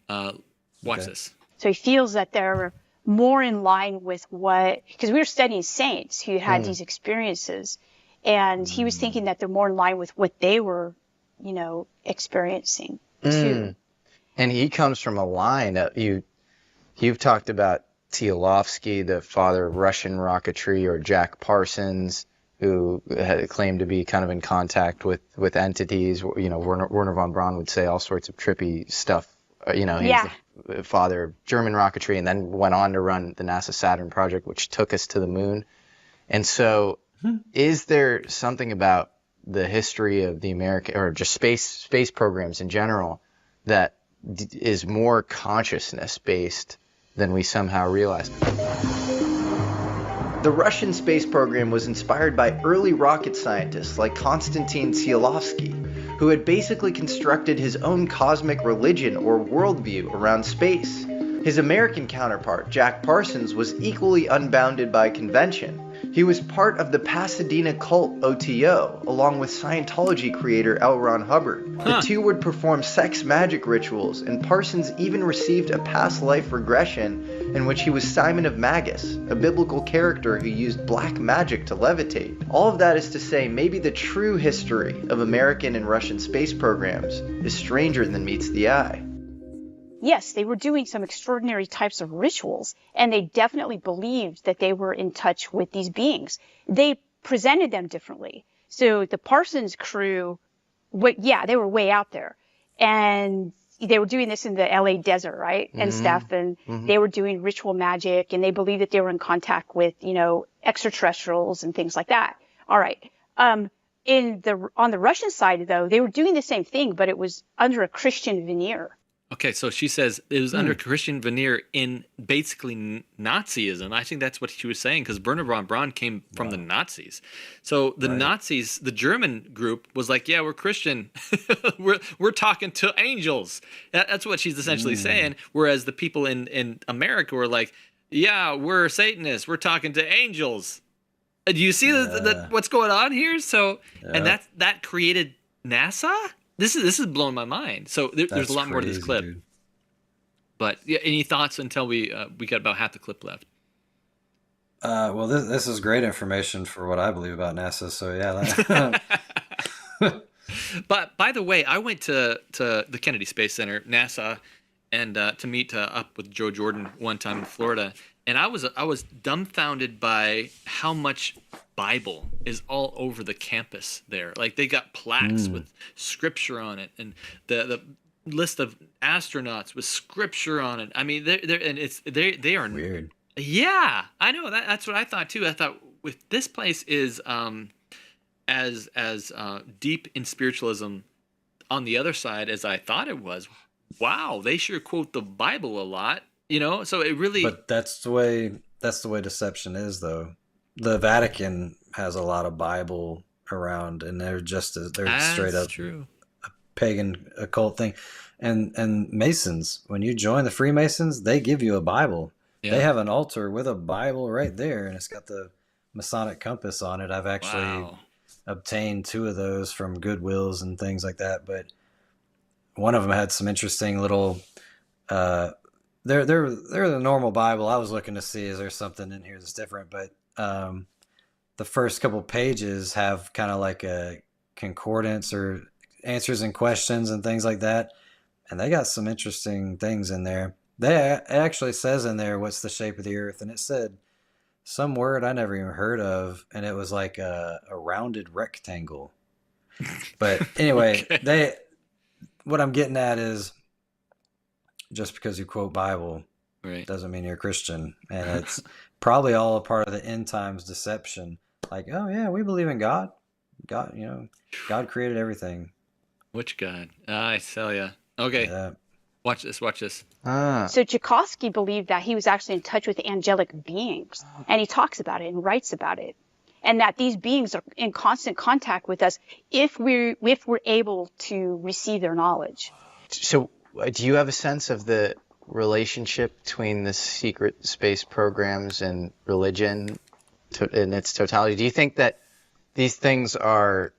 watch this. So he feels that they're more in line with because we were studying saints who had these experiences, and he was thinking that they're more in line with what they were, experiencing too. And he comes from a line that you've talked about Teolovsky, the father of Russian rocketry, or Jack Parsons, who had claimed to be kind of in contact with entities. Werner von Braun would say all sorts of trippy stuff. He's the father of German rocketry, and then went on to run the NASA Saturn project, which took us to the moon. And so is there something about the history of the American, or just space programs in general, that is more consciousness based than we somehow realize? The Russian space program was inspired by early rocket scientists like Konstantin Tsiolkovsky, who had basically constructed his own cosmic religion or worldview around space. His American counterpart, Jack Parsons, was equally unbounded by convention. He was part of the Pasadena cult OTO, along with Scientology creator L. Ron Hubbard. The two would perform sex magic rituals, and Parsons even received a past life regression in which he was Simon of Magus, a biblical character who used black magic to levitate. All of that is to say, maybe the true history of American and Russian space programs is stranger than meets the eye. yes, they were doing some extraordinary types of rituals, and they definitely believed that they were in touch with these beings. They presented them differently. So the Parsons crew, they were way out there, and they were doing this in the LA desert, right? And stuff. And they were doing ritual magic, and they believed that they were in contact with, extraterrestrials and things like that. All right. On the Russian side, though, they were doing the same thing, but it was under a Christian veneer. Okay, so she says it was under Christian veneer in basically Nazism. I think that's what she was saying, because Werner von Braun came from the Nazis. So the Nazis, the German group, was like, yeah, we're Christian. we're talking to angels. That's what she's essentially saying. Whereas the people in America were like, yeah, we're Satanists. We're talking to angels. Do you see what's going on here? So, and that created NASA? This is blowing my mind. So there's a lot more to this clip. Dude. But yeah, any thoughts until we got about half the clip left? Well, this is great information for what I believe about NASA. So yeah. But by the way, I went to the Kennedy Space Center, NASA, and to meet up with Joe Jordan one time in Florida, and I was dumbfounded by how much Bible is all over the campus there. Like, they got plaques with scripture on it, and the list of astronauts with scripture on it. I mean, they are weird. Yeah, I know that's what I thought too. I thought if this place is as deep in spiritualism on the other side as I thought it was. Wow, they sure quote the Bible a lot, So it really. But that's the way deception is, though. The Vatican has a lot of Bible around, and they're straight up true. A pagan occult thing. And Masons, when you join the Freemasons, they give you a Bible. Yeah. They have an altar with a Bible right there, and it's got the Masonic compass on it. I've actually obtained 2 of those from Goodwills and things like that, but one of them had some interesting little. They're the normal Bible. I was looking to see, is there something in here that's different, but the first couple pages have kind of like a concordance or answers and questions and things like that. And they got some interesting things in there. It actually says in there, what's the shape of the earth? And it said some word I never even heard of. And it was like a rounded rectangle. But anyway, Okay. What I'm getting at is, just because you quote Bible doesn't mean you're a Christian. And it's probably all a part of the end times deception. Like, oh yeah, we believe in God. God created everything. Which God? I tell ya. Okay. Yeah. Watch this. So Tchaikovsky believed that he was actually in touch with angelic beings, and he talks about it and writes about it, and that these beings are in constant contact with us if we're able to receive their knowledge. So do you have a sense of the relationship between the secret space programs and religion in its totality? Do you think that these things are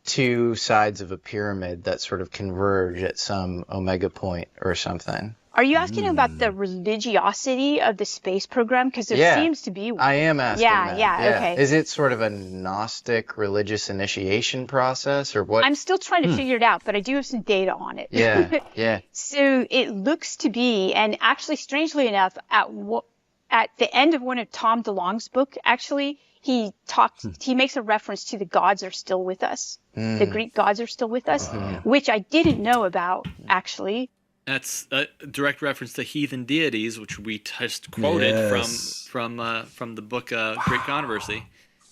2 sides of a pyramid that sort of converge at some omega point or something? Are you asking about the religiosity of the space program? Because there seems to be one. I am asking that. Yeah, okay. Is it sort of a Gnostic religious initiation process, or what? I'm still trying to figure it out, but I do have some data on it. Yeah. So it looks to be, and actually, strangely enough, at the end of one of Tom DeLonge's book, actually, he makes a reference to the gods are still with us. The Greek gods are still with us, which I didn't know about, actually. That's a direct reference to heathen deities, which we just quoted from the book Great Controversy.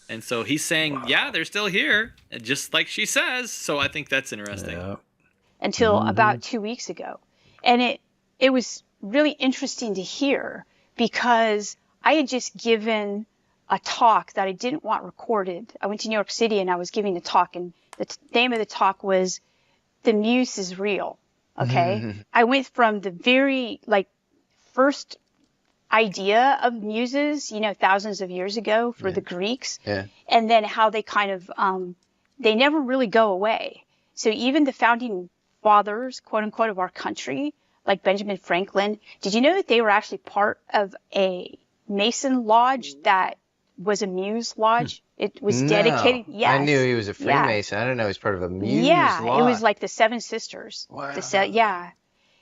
And so he's saying, yeah, they're still here, just like she says. So I think that's interesting. Yeah. Until about 2 weeks ago. And it was really interesting to hear, because I had just given a talk that I didn't want recorded. I went to New York City and I was giving a talk, and the name of the talk was "The Muse is Real." Okay. I went from the very first idea of muses, thousands of years ago for the Greeks, and then how they kind of, they never really go away. So even the founding fathers, quote unquote, of our country, like Benjamin Franklin, did you know that they were actually part of a Mason lodge that was a Muse lodge? It was dedicated. Yes. I knew he was a Freemason. I didn't know he was part of a Muse lodge. It was like the Seven Sisters. Wow.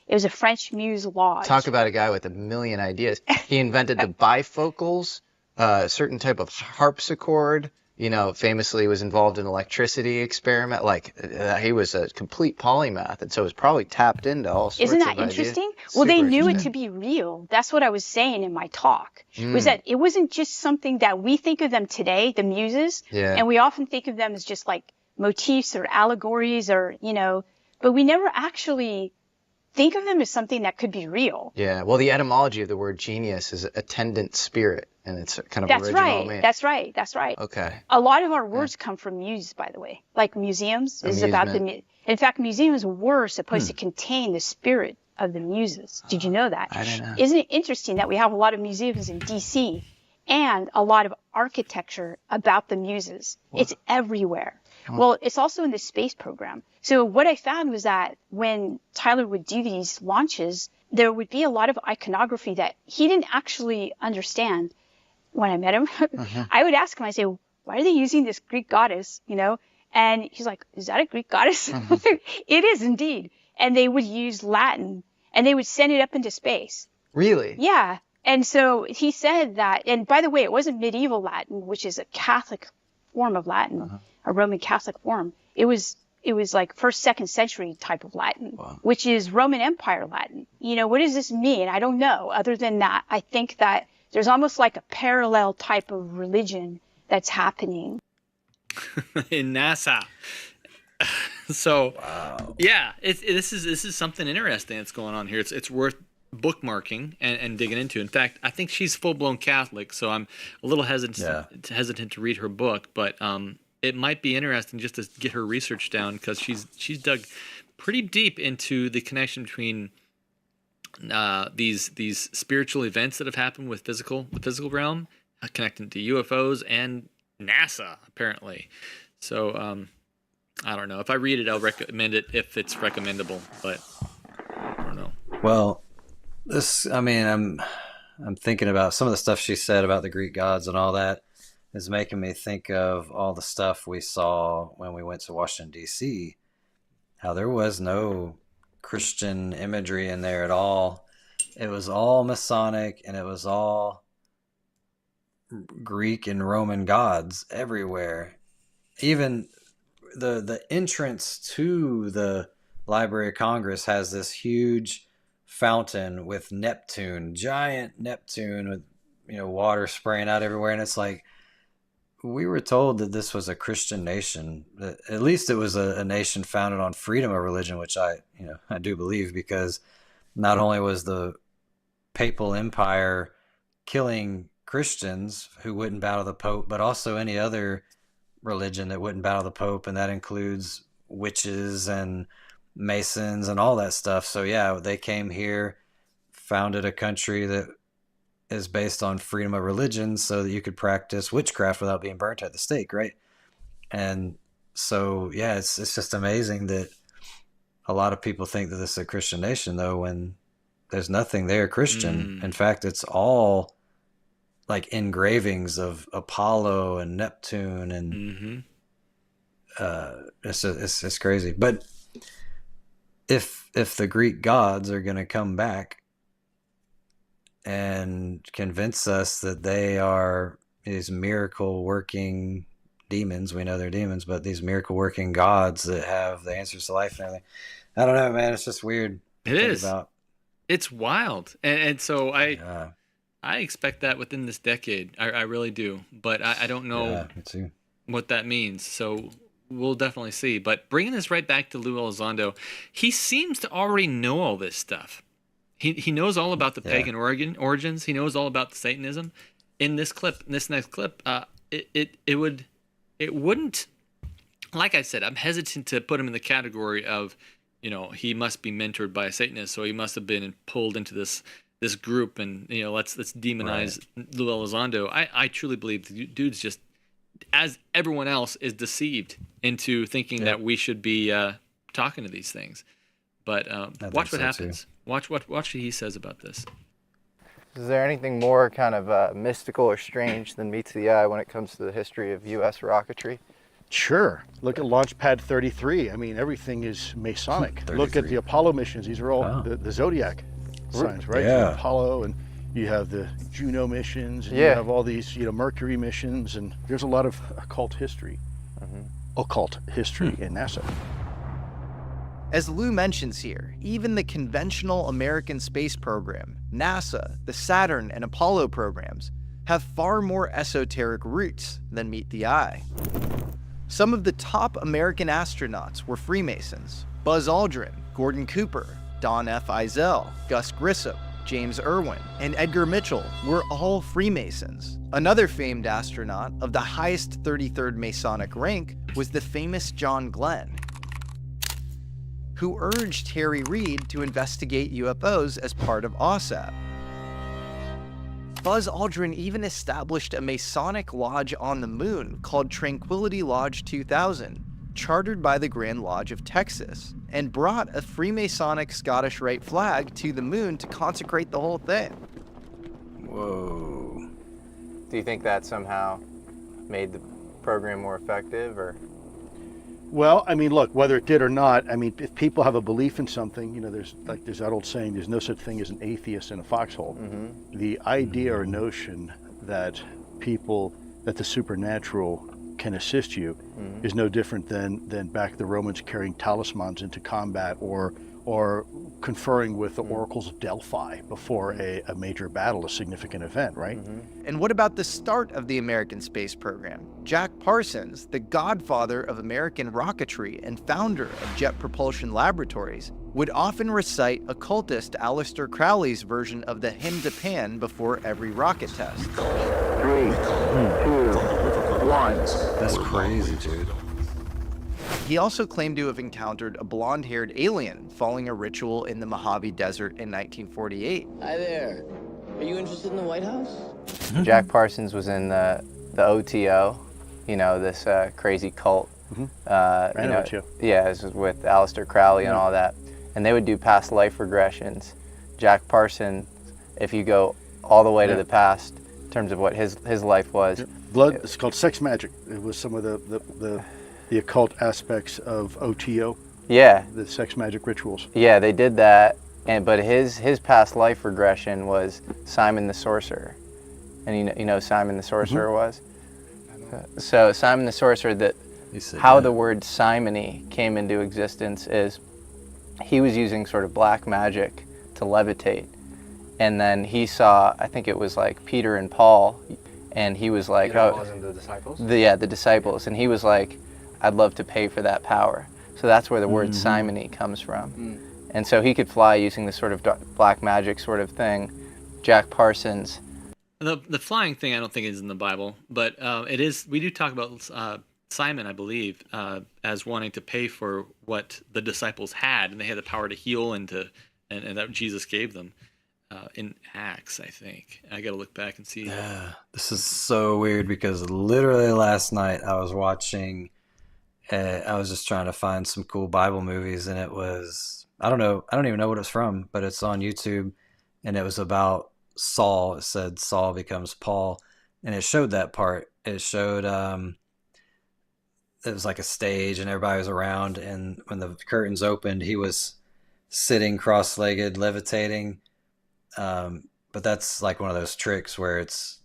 It was a French Muse lodge. Talk about a guy with a million ideas. He invented the bifocals, a certain type of harpsichord. You know, famously was involved in electricity experiment. He was a complete polymath, and so was probably tapped into all sorts of Isn't ideas. that interesting? Well, they knew it to be real. That's what I was saying in my talk, was that it wasn't just something that we think of them today, the muses, and we often think of them as just like motifs or allegories or, but we never actually think of them as something that could be real. Yeah, well, the etymology of the word genius is attendant spirit, and it's kind of original. That's right. Okay. A lot of our words come from muses, by the way. Like museums is about in fact, museums were supposed to contain the spirit of the muses. Did you know that? I didn't know. Isn't it interesting that we have a lot of museums in DC and a lot of architecture about the muses? Wow. It's everywhere. Well, it's also in the space program. So what I found was that when Tyler would do these launches, there would be a lot of iconography that he didn't actually understand. When I met him, I would ask him, I say, why are they using this Greek goddess, And he's like, is that a Greek goddess? It is indeed. And they would use Latin and they would send it up into space. Really? Yeah. And so he said that, and by the way, it wasn't medieval Latin, which is a Catholic form of Latin, a Roman Catholic form. It was like 1st, 2nd century type of Latin, which is Roman Empire Latin. What does this mean? I don't know. Other than that, I think that there's almost like a parallel type of religion that's happening. In NASA. So, yeah, this is something interesting that's going on here. It's worth bookmarking and digging into. In fact, I think she's full-blown Catholic, so I'm a little hesitant to read her book, but it might be interesting just to get her research down, because she's dug pretty deep into the connection between these spiritual events that have happened with the physical realm, connecting to UFOs and NASA apparently. So I don't know. If I read it, I'll recommend it if it's recommendable, but I don't know. Well, I'm thinking about some of the stuff she said about the Greek gods and all that is making me think of all the stuff we saw when we went to Washington, D.C., how there was no Christian imagery in there at all. It was all Masonic, and it was all Greek and Roman gods everywhere. Even the entrance to the Library of Congress has this huge fountain with Neptune, giant Neptune with water spraying out everywhere, and it's like, we were told that this was a Christian nation. At least it was a nation founded on freedom of religion, which I do believe, because not only was the papal empire killing Christians who wouldn't bow to the Pope, but also any other religion that wouldn't bow to the Pope, and that includes witches and Masons and all that stuff. So yeah, they came here, founded a country that is based on freedom of religion so that you could practice witchcraft without being burnt at the stake, right? And so, yeah, it's just amazing that a lot of people think that this is a Christian nation, though, when there's nothing there Christian. In fact, it's all like engravings of Apollo and Neptune, and it's crazy. But if the Greek gods are going to come back and convince us that they are these miracle working demons, we know they're demons, but these miracle working gods that have the answers to life and everything, I don't know, man, it's just weird. It is. It's wild, and so I expect that within this decade. I really do, but I don't know what that means. So we'll definitely see. But bringing this right back to Lou Elizondo, he seems to already know all this stuff. He knows all about the pagan origins. He knows all about the Satanism. In this next clip, it wouldn't. Like I said, I'm hesitant to put him in the category of, he must be mentored by a Satanist, so he must have been pulled into this group, and let's demonize Lou Elizondo. I truly believe the dude's just, as everyone else, is deceived into thinking that we should be talking to these things. But watch what happens. Watch what he says about this. Is there anything more kind of mystical or strange than meets the eye when it comes to the history of U.S. rocketry? Sure. Look at Launchpad 33. I mean, everything is Masonic. Look at the Apollo missions. These are all the Zodiac signs, right? Yeah. So Apollo, and you have the Juno missions, and you have all these, Mercury missions, and there's a lot of occult history in NASA. As Lou mentions here, even the conventional American space program, NASA, the Saturn and Apollo programs, have far more esoteric roots than meet the eye. Some of the top American astronauts were Freemasons. Buzz Aldrin, Gordon Cooper, Don F. Eisel, Gus Grissom, James Irwin, and Edgar Mitchell were all Freemasons. Another famed astronaut of the highest 33rd Masonic rank was the famous John Glenn, who urged Harry Reid to investigate UFOs as part of OSAP. Buzz Aldrin even established a Masonic lodge on the moon called Tranquility Lodge 2000, chartered by the Grand Lodge of Texas, and brought a Freemasonic Scottish Rite flag to the moon to consecrate the whole thing. Whoa. Do you think that somehow made the program more effective, or? Well, I mean, look, whether it did or not, I mean, if people have a belief in something, there's that old saying, there's no such thing as an atheist in a foxhole. Mm-hmm. The idea or notion that the supernatural can assist you is no different than back the Romans carrying talismans into combat, or conferring with the oracles of Delphi before a major battle, a significant event, right? And what about the start of the American space program? Jack Parsons, the godfather of American rocketry and founder of Jet Propulsion Laboratories, would often recite occultist Aleister Crowley's version of the Hymn to Pan before every rocket test. 3, 2, 1. That's crazy, dude. He also claimed to have encountered a blonde-haired alien following a ritual in the Mojave Desert in 1948. Hi there. Are you interested in the White House? Jack Parsons was in the OTO, this crazy cult. OTO. Yeah, this was with Aleister Crowley and all that. And they would do past life regressions. Jack Parsons, if you go all the way to the past, in terms of what his life was. It's called sex magic. It was some of the occult aspects of OTO. Yeah. The sex magic rituals. Yeah, they did that, but his past life regression was Simon the Sorcerer. And you know Simon the Sorcerer was? So Simon the Sorcerer, the word simony came into existence is he was using sort of black magic to levitate. And then he saw, I think it was like Peter and Paul, and he was like, wasn't the disciples? The disciples. And he was like, I'd love to pay for that power. So that's where the word simony comes from. And so he could fly using this sort of black magic sort of thing. Jack Parsons. The flying thing I don't think is in the Bible, but it is. We do talk about Simon, I believe, as wanting to pay for what the disciples had, and they had the power to heal and that Jesus gave them in Acts, I think. I got to look back and see. Yeah, this is so weird because literally last night I was watching. I was just trying to find some cool Bible movies, and it was, I don't even know what it's from, but it's on YouTube, and it was about Saul. It said Saul becomes Paul, and it showed that part. It showed, it was like a stage, and everybody was around, and when the curtains opened, he was sitting cross-legged, levitating, but that's like one of those tricks where it's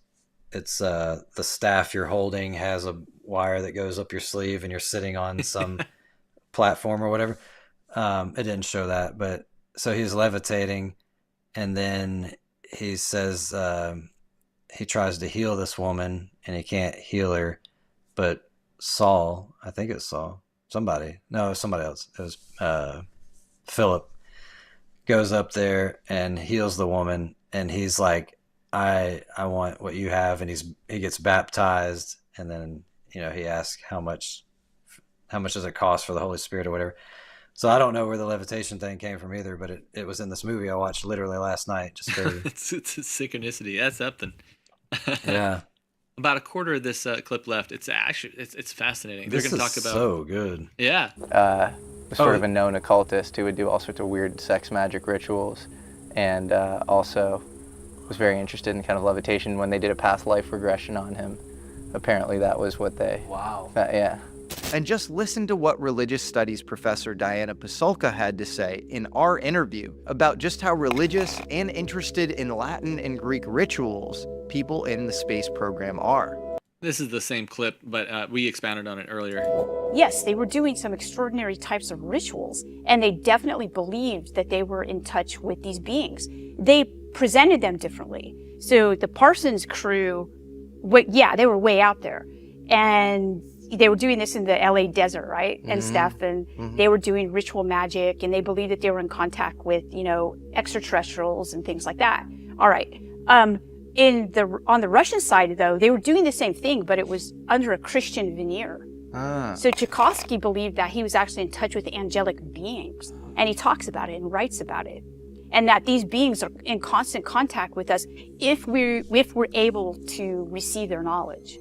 the staff you're holding has a wire that goes up your sleeve and you're sitting on some platform or whatever. It didn't show that, but so he's levitating, and then he says he tries to heal this woman and he can't heal her, but Saul, I think it's Saul, somebody else, it was Philip, goes up there and heals the woman, and he's like, I want what you have, and he gets baptized, and then he asks how much does it cost for the Holy Spirit or whatever. So I don't know where the levitation thing came from either, but it was in this movie I watched literally last night. Just crazy. It's a synchronicity. That's something. Yeah. About a quarter of this clip left. It's actually it's fascinating. This They're going to is talk about so good. Yeah. Sort of a known occultist who would do all sorts of weird sex magic rituals, and also was very interested in kind of levitation. When they did a past life regression on him, apparently that was what they. Wow. Yeah. And just listen to what religious studies professor Diana Pasulka had to say in our interview about just how religious and interested in Latin and Greek rituals people in the space program are. This is the same clip, but we expounded on it earlier. Yes, they were doing some extraordinary types of rituals, and they definitely believed that they were in touch with these beings. They presented them differently. So the Parsons crew, they were way out there. And they were doing this in the LA desert, right? And stuff. And they were doing ritual magic, and they believed that they were in contact with, extraterrestrials and things like that. All right. On the Russian side, though, they were doing the same thing, but it was under a Christian veneer. So Tchaikovsky believed that he was actually in touch with angelic beings, and he talks about it and writes about it, and that these beings are in constant contact with us if we're able to receive their knowledge.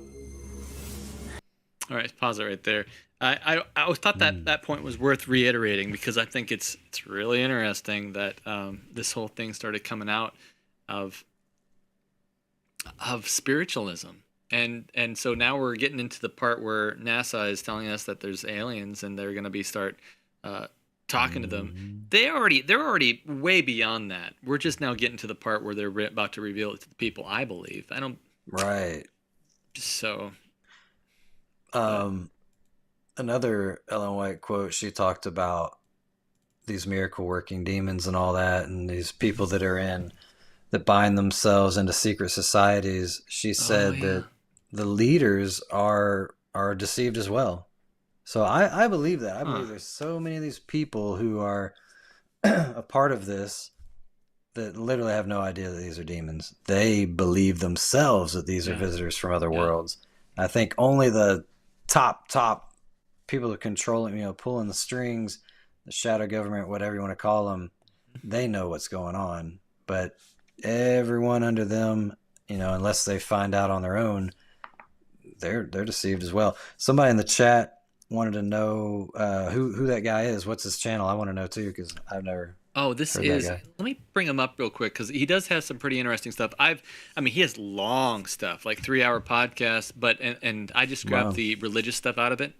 All right, pause it right there. I always thought that point was worth reiterating, because I think it's really interesting that this whole thing started coming out of spiritualism. And so now we're getting into the part where NASA is telling us that there's aliens, and they're going to start talking to them. They're already way beyond that. We're just now getting to the part where they're about to reveal it to the people. I believe. I don't. Right. So. Another Ellen White quote. She talked about these miracle working demons and all that, and these people that bind themselves into secret societies. She said that the leaders are deceived as well. So I believe that. I believe there's so many of these people who are a part of this that literally have no idea that these are demons. They believe themselves that these are visitors from other worlds. I think only the top people who are controlling, pulling the strings, the shadow government, whatever you want to call them, they know what's going on. But everyone under them, unless they find out on their own, they're deceived as well. Somebody in the chat wanted to know who that guy is. What's his channel? I want to know too, because I've never. Oh, this is. Let me bring him up real quick, because he does have some pretty interesting stuff. He has long stuff, like 3-hour podcasts, and I just grabbed the religious stuff out of it,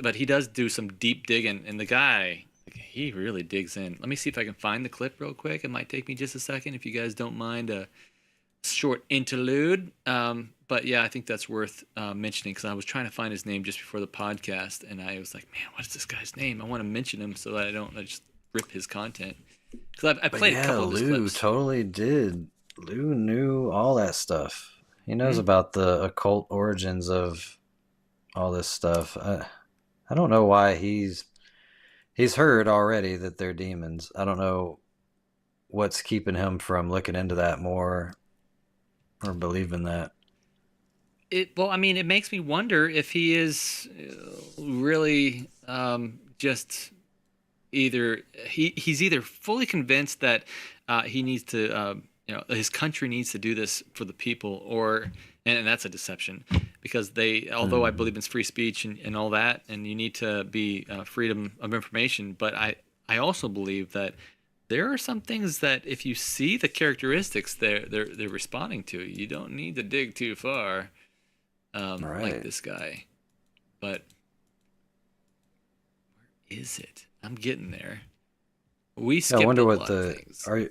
but he does do some deep digging, and the guy, he really digs in. Let me see if I can find the clip real quick. It might take me just a second, if you guys don't mind a short interlude. But yeah, I think that's worth mentioning, because I was trying to find his name just before the podcast, and I was like, man, what is this guy's name? I want to mention him so that I don't just rip his content. Because I played a couple of his clips. Lou totally did. Lou knew all that stuff. He knows about the occult origins of all this stuff. I don't know why he's heard already that they're demons. I don't know what's keeping him from looking into that more or believing that. It makes me wonder if he is really just either he's either fully convinced that he needs to his country needs to do this for the people, and that's a deception, because although I believe in free speech and all that, and you need to be freedom of information, but I also believe that there are some things that if you see the characteristics they're responding to, you don't need to dig too far. Like this guy. But where is it? I'm getting there. We skipped I wonder what things. I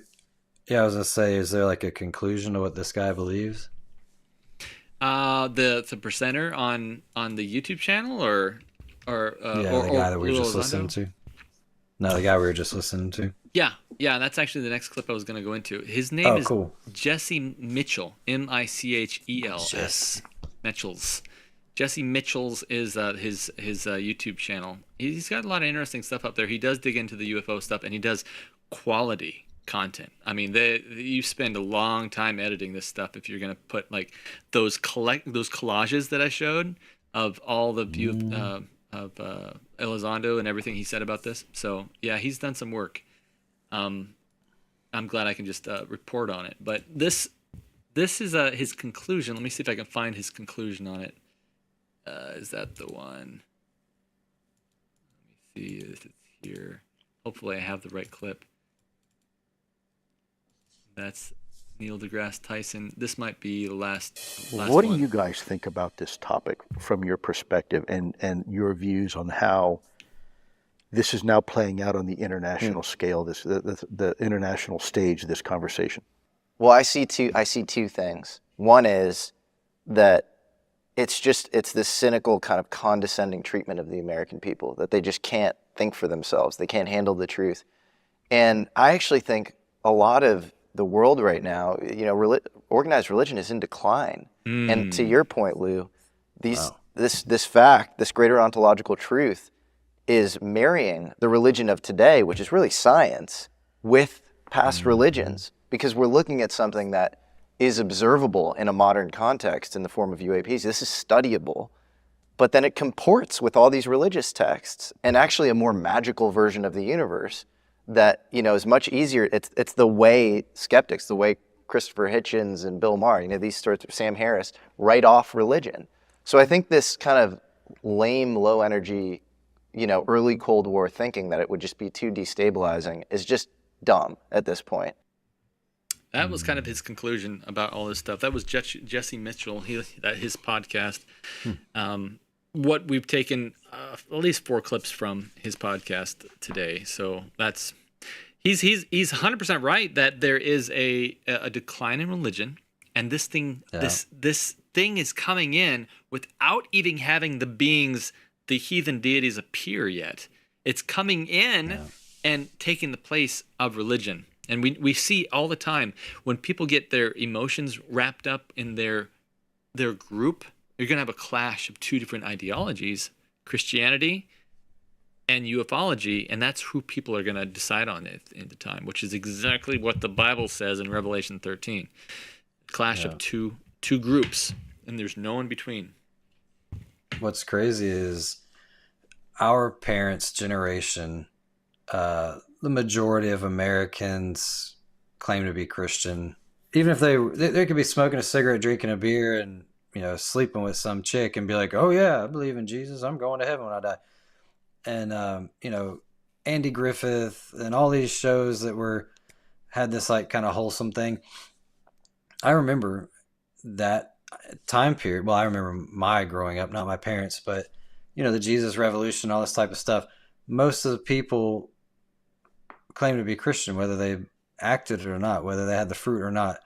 was gonna say, is there like a conclusion to what this guy believes? The presenter on the YouTube channel, or the guy that we were just listening to. No, the guy we were just listening to. Yeah, that's actually the next clip I was going to go into. His name is Jesse Mitchell, Michels. Mitchells. Jesse Mitchells is his YouTube channel. He's got a lot of interesting stuff up there. He does dig into the UFO stuff, and he does quality content. You spend a long time editing this stuff if you're going to put like those collages that I showed of all the view of Elizondo and everything he said about this. So yeah, he's done some work. I'm glad I can just report on it. But this is his conclusion. Let me see if I can find his conclusion on it. Is that the one? Let me see if it's here. Hopefully I have the right clip. That's Neil deGrasse Tyson. This might be the last What one. do you guys think about this topic from your perspective and your views on how this is now playing out on the international scale, the international stage, this conversation? Well, I see two things. One is that it's this cynical kind of condescending treatment of the American people, that they just can't think for themselves. They can't handle the truth. And I actually think a lot of the world right now, organized religion is in decline. And to your point, Lou, this fact, this greater ontological truth is marrying the religion of today, which is really science, with past religions, because we're looking at something that is observable in a modern context in the form of UAPs. This is studyable, but then it comports with all these religious texts and actually a more magical version of the universe that, is much easier. It's the way skeptics, the way Christopher Hitchens and Bill Maher, these sorts of Sam Harris, write off religion. So I think this kind of lame, low energy, early Cold War thinking that it would just be too destabilizing is just dumb at this point. That was kind of his conclusion about all this stuff. That was Jesse Mitchell, his podcast. What we've taken at least 4 clips from his podcast today. So he's 100% right that there is a decline in religion, and this thing this thing is coming in without even having the heathen deities appear yet. It's coming in and taking the place of religion. And we see all the time when people get their emotions wrapped up in their group, you're going to have a clash of 2 different ideologies, Christianity and ufology, and that's who people are going to decide on in the time, which is exactly what the Bible says in Revelation 13. Clash of two groups, and there's no in between. What's crazy is our parents' generation, the majority of Americans claim to be Christian. Even if they could be smoking a cigarette, drinking a beer, and sleeping with some chick and be like, "Oh yeah, I believe in Jesus. I'm going to heaven when I die." And Andy Griffith and all these shows that had this like kind of wholesome thing. I remember that time period. Well, I remember my growing up, not my parents, but the Jesus Revolution, all this type of stuff. Most of the people claim to be Christian, whether they acted it or not, whether they had the fruit or not.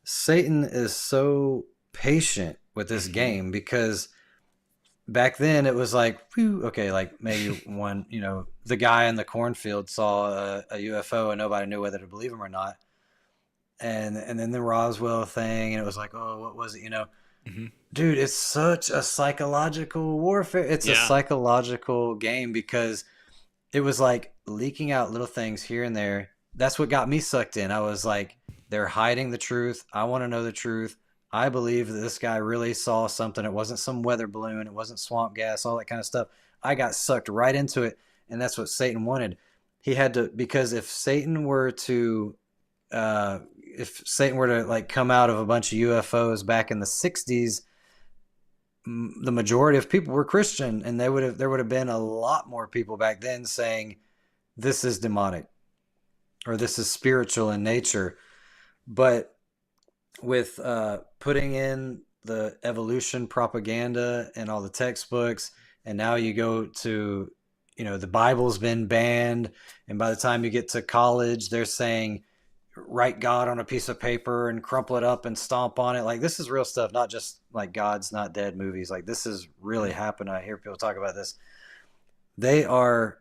Satan is so patient with this game because back then it was like, whew, okay, like maybe one, the guy in the cornfield saw a UFO and nobody knew whether to believe him or not. And then the Roswell thing, and it was like, oh, what was it, Dude, it's such a psychological warfare. It's a psychological game because it was like leaking out little things here and there. That's what got me sucked in. I was like, they're hiding the truth. I want to know the truth. I believe that this guy really saw something. It wasn't some weather balloon. It wasn't swamp gas, all that kind of stuff. I got sucked right into it. And that's what Satan wanted. He had to, because if Satan were to like come out of a bunch of UFOs back in the 60s, the majority of people were Christian, and there would have been a lot more people back then saying this is demonic or this is spiritual in nature. But with putting in the evolution propaganda and all the textbooks, and now you go to, the Bible's been banned, and by the time you get to college, they're saying write God on a piece of paper and crumple it up and stomp on it. Like, this is real stuff, not just like God's Not Dead movies. Like, this is really happening. I hear people talk about this. They are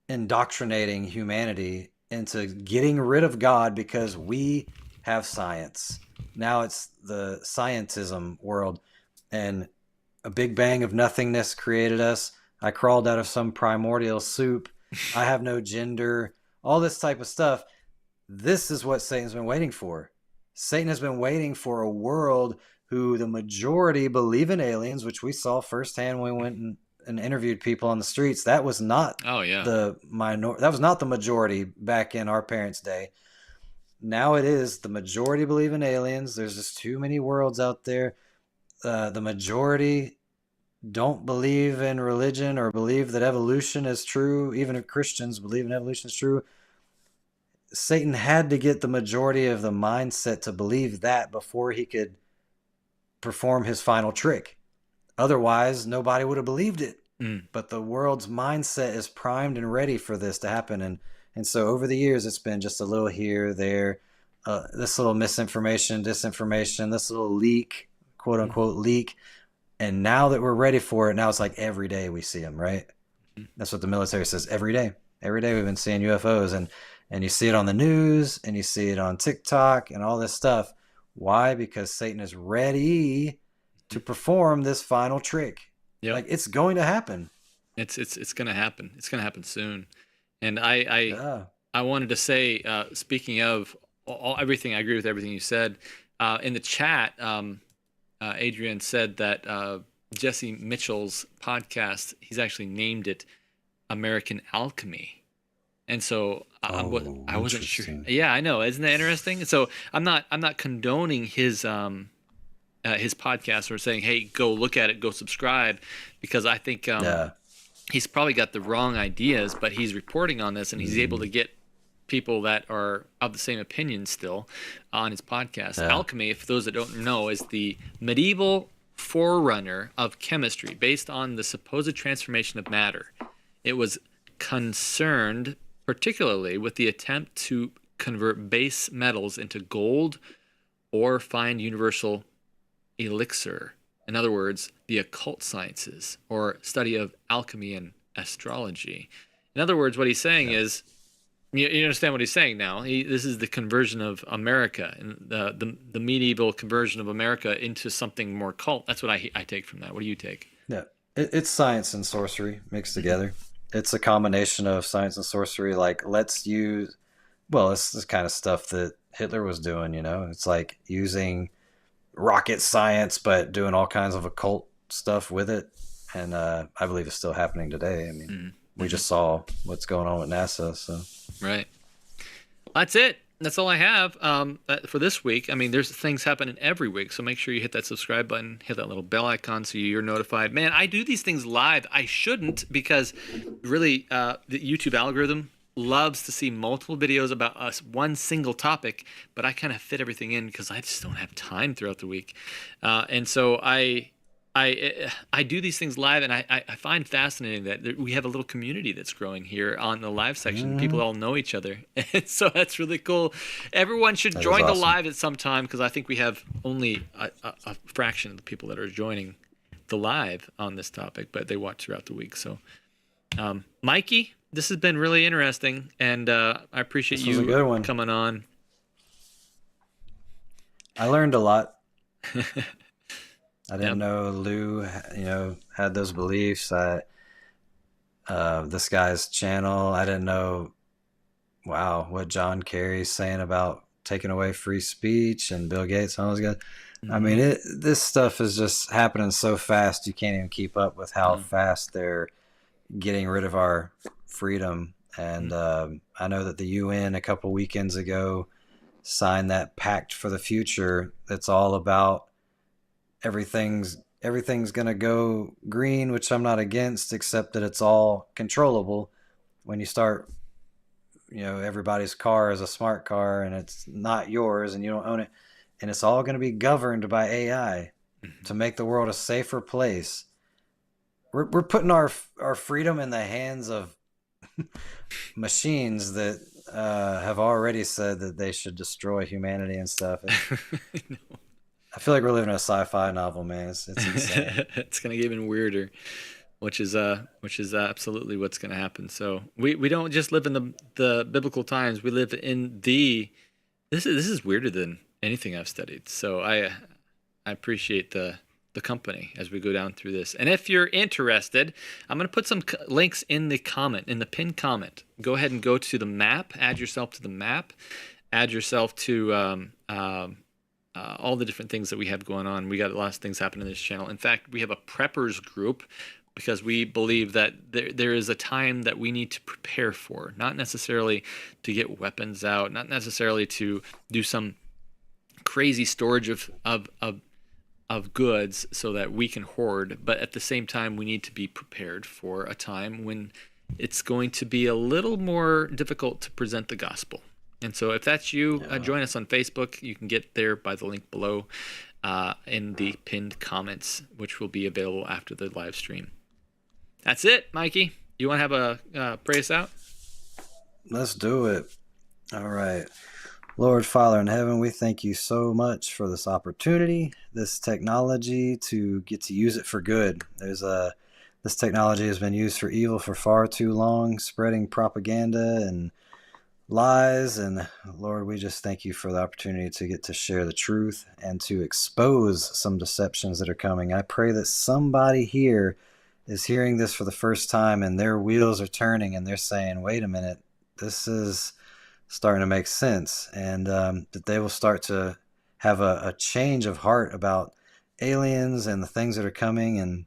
indoctrinating humanity into getting rid of God because we have science. Now it's the scientism world, and a big bang of nothingness created us. I crawled out of some primordial soup. I have no gender, all this type of stuff. This is what Satan's been waiting for. Satan has been waiting for a world who the majority believe in aliens, which we saw firsthand when we went and interviewed people on the streets. That was not that was not the majority back in our parents' day. Now it is. The majority believe in aliens. There's just too many worlds out there. The majority don't believe in religion or believe that evolution is true. Even if Christians believe in evolution is true. Satan had to get the majority of the mindset to believe that before he could perform his final trick. Otherwise, nobody would have believed it. But the world's mindset is primed and ready for this to happen. And so over the years, it's been just a little here, there, this little misinformation, disinformation, this little leak, quote unquote leak. And now that we're ready for it, now it's like every day we see them, right? That's what the military says, every day. Every day we've been seeing UFOs, and you see it on the news, and you see it on TikTok and all this stuff. Why? Because Satan is ready to perform this final trick. Yep. Like, it's going to happen. It's going to happen. It's going to happen soon. And I wanted to say, speaking of everything, I agree with everything you said. In the chat, Adrian said that Jesse Mitchell's podcast, he's actually named it American Alchemy. And so I wasn't sure. Yeah, I know. Isn't that interesting? So I'm not condoning his podcast or saying, hey, go look at it, go subscribe, because I think he's probably got the wrong ideas, but he's reporting on this, and he's able to get people that are of the same opinion still on his podcast. Alchemy, for those that don't know, is the medieval forerunner of chemistry based on the supposed transformation of matter. It was concerned particularly with the attempt to convert base metals into gold or find universal elixir. In other words, the occult sciences, or study of alchemy and astrology. In other words, what he's saying is, you understand what he's saying now. This is the conversion of America, and the medieval conversion of America into something more cult. That's what I take from that. What do you take? Yeah, it's science and sorcery mixed together. It's a combination of science and sorcery. Like, let's use, well, it's this kind of stuff that Hitler was doing, you know? It's like using rocket science, but doing all kinds of occult stuff with it. And I believe it's still happening today. I mean, we just saw what's going on with NASA. So right. That's it. That's all I have for this week. I mean, there's things happening every week, so make sure you hit that subscribe button, hit that little bell icon so you're notified. Man, I do these things live. I shouldn't, because really the YouTube algorithm loves to see multiple videos about us, one single topic, but I kind of fit everything in because I just don't have time throughout the week. And so I do these things live, and I find fascinating that we have a little community that's growing here on the live section. People all know each other, and so that's really cool. Everyone should join the live at some time, because I think we have only a fraction of the people that are joining the live on this topic, but they watch throughout the week. So, Mikey, this has been really interesting, and I appreciate you coming on. I learned a lot. I didn't know Lou, had those beliefs. This guy's channel, I didn't know, what John Kerry's saying about taking away free speech and Bill Gates and all those guys. I mean, this stuff is just happening so fast, you can't even keep up with how fast they're getting rid of our freedom. And I know that the UN a couple weekends ago signed that pact for the future that's all about everything's going to go green, which I'm not against, except that it's all controllable. When you start, everybody's car is a smart car and it's not yours and you don't own it, and it's all going to be governed by AI to make the world a safer place. We're putting our freedom in the hands of machines that have already said that they should destroy humanity and stuff. I feel like we're living in a sci-fi novel, man. It's insane. It's going to get even weirder, which is absolutely what's going to happen. So we don't just live in the biblical times. We live in this is weirder than anything I've studied. So I appreciate the company as we go down through this. And if you're interested, I'm going to put some links in the pinned comment. Go ahead and go to the map, add yourself to the map, add yourself to all the different things that we have going on. We got a lot of things happening in this channel. In fact, we have a preppers group, because we believe that there is a time that we need to prepare for, not necessarily to get weapons out, not necessarily to do some crazy storage of goods so that we can hoard, but at the same time, we need to be prepared for a time when it's going to be a little more difficult to present the gospel. And so if that's you, join us on Facebook. You can get there by the link below in the pinned comments, which will be available after the live stream. That's it, Mikey. You want to have a pray us out? Let's do it. All right. Lord Father in heaven, we thank you so much for this opportunity, this technology, to get to use it for good. This technology has been used for evil for far too long, spreading propaganda and lies. And Lord, we just thank you for the opportunity to get to share the truth and to expose some deceptions that are coming. I pray that somebody here is hearing this for the first time and their wheels are turning and they're saying, wait a minute, this is starting to make sense, and that they will start to have a change of heart about aliens and the things that are coming, and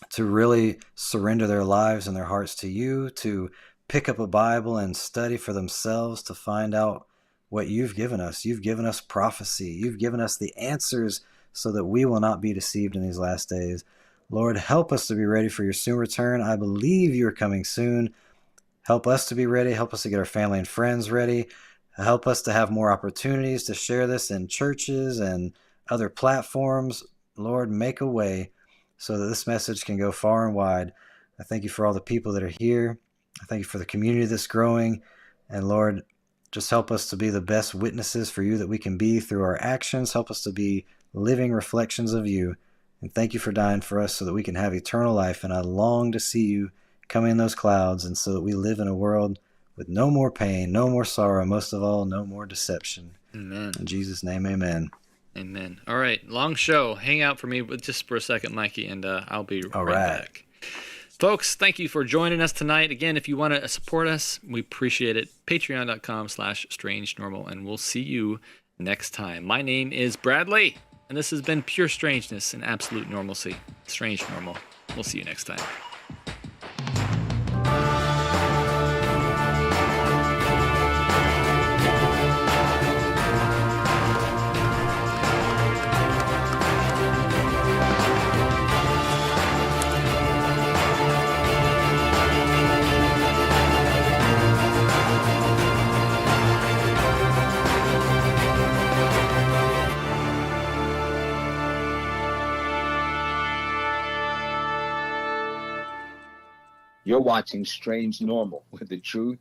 to really surrender their lives and their hearts to you, to pick up a Bible and study for themselves to find out what you've given us. You've given us prophecy. You've given us the answers so that we will not be deceived in these last days. Lord, help us to be ready for your soon return. I believe you're coming soon. Help us to be ready. Help us to get our family and friends ready. Help us to have more opportunities to share this in churches and other platforms. Lord, make a way so that this message can go far and wide. I thank you for all the people that are here. I thank you for the community that's growing. And Lord, just help us to be the best witnesses for you that we can be through our actions. Help us to be living reflections of you. And thank you for dying for us so that we can have eternal life. And I long to see you coming in those clouds, and so that we live in a world with no more pain, no more sorrow, most of all, no more deception. Amen. In Jesus' name, amen. Amen. All right, long show. Hang out for me just for a second, Mikey, and I'll be right back. Folks, thank you for joining us tonight. Again, if you want to support us, we appreciate it. Patreon.com/strangenormal, and we'll see you next time. My name is Bradley, and this has been Pure Strangeness and Absolute Normalcy. Strange Normal. We'll see you next time. You're watching Strange Normal, with the truth